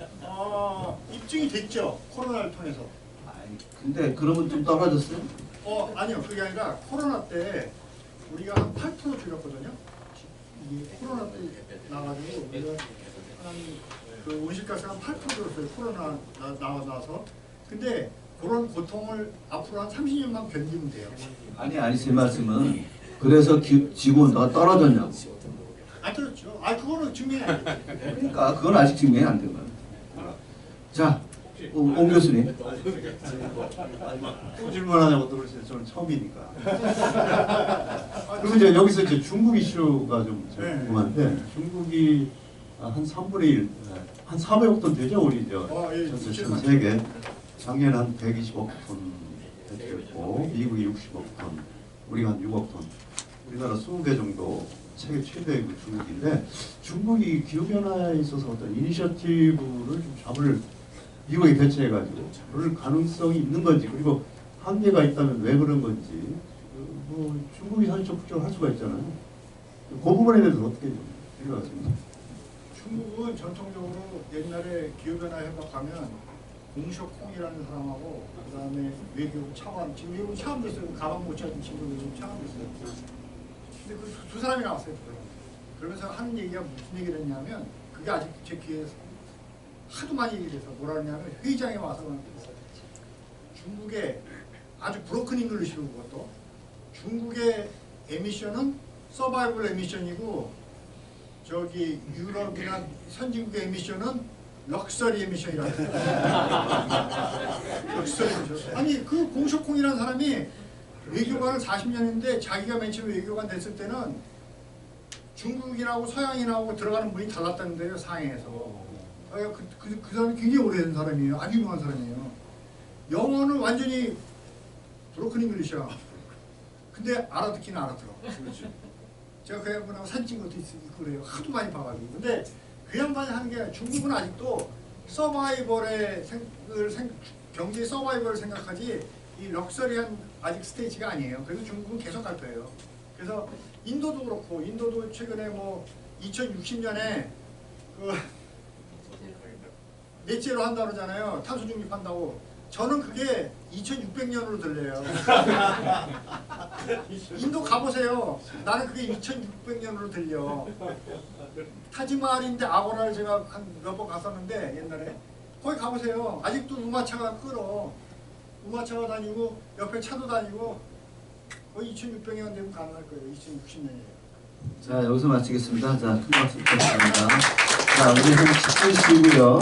입증이 됐죠. 코로나를 통해서. 근데 그러면 좀 떨어졌어요? 아니요. 그게 아니라 코로나 때 우리가 한 8% 줄였거든요. 이게 코로나 때 나가지고 우리가 그 온실가스가 한 8% 줄었어요. 코로나 나와서. 근데 그런 고통을 앞으로 한 30년만 견디면 돼요. 아니 제 말씀은 그래서 지구 온도가 떨어졌냐고. 안 떨어졌죠. 그거는 증명이 안 돼요. 그러니까 그건 아직 증명이 안 된 거예요. 자, 옹 교수님. 또 질문하냐고 들으시죠. 저는 처음이니까. 그리고 이제 여기서 이제 중국 이슈가 좀 궁금한데 중국이 한 3분의 1, 한 400억 톤 되죠 우리 전 세계. 작년에 한 120억 톤 됐고 미국이 60억 톤, 우리가 한 6억 톤. 우리나라 20배 정도 세계 최대의 중국인데 중국이 기후변화에 있어서 어떤 이니셔티브를 좀 잡을 미국이 대처해가지고 그럴 가능성이 있는 건지 그리고 한계가 있다면 왜 그런 건지 뭐 중국이 사실 적극적으로 할 수가 있잖아요. 그 부분에 대해서 어떻게 좀 생각하십니까? 중국은 전통적으로 옛날에 기후변화 협약하면 공쇼콩이라는 사람하고 그 다음에 외교부 차관, 지금 외교부 차관 됐어요. 가방 못 찾은 친구들 좀 차관 됐어요. 근데 그 두 사람이 나왔어요. 그러면서 하는 얘기가 무슨 얘기를 했냐면 그게 아직 제 귀에 하도 많이 얘기해서 뭐라 그러냐면 회의장에 와서 중국의 아주 브로큰 잉글리시로 그것도 중국의 에미션은 서바이벌 에미션이고 저기 유럽이나 선진국의 에미션은 럭셔리 에미션이라고 럭셔리 에미션. 아니 그 공쇼콩이라는 사람이 외교관을 40년인데 자기가 맨 처음 외교관 됐을 때는 중국인하고 서양인하고 들어가는 문이 달랐다는 데요. 상해에서. 그 사람이 굉장히 오래된 사람이에요. 아주 유명한 사람이에요. 영어는 완전히 브로큰 잉글리시야. 근데 알아듣기는 알아들어. 그렇죠. 제가 그 양반하고 사진 찍은 것도 있고 그래요. 하도 많이 봐가지고. 근데 그 양반이 하는 게 중국은 아직도 서바이벌의 경제 서바이벌을 생각하지 이 럭셔리한 아직 스테이지가 아니에요. 그래서 중국은 계속 갈 거예요. 그래서 인도도 그렇고 인도도 최근에 뭐 2060년에 그 넷째로 한다고 그러잖아요. 탄소 중립한다고. 저는 그게 2600년으로 들려요. 인도 가보세요. 나는 그게 2600년으로 들려. 타지마할인데 아고라를 제가 한 몇 번 갔었는데 옛날에 거기 가보세요. 아직도 우마차가 끌어. 우마차가 다니고 옆에 차도 다니고 거의 2600년 되면 가능할 거예요. 2060년이에요. 자, 여기서 마치겠습니다. 자, 큰 박수 부탁드립니다. 자, 우리 한 10분 쉬고요.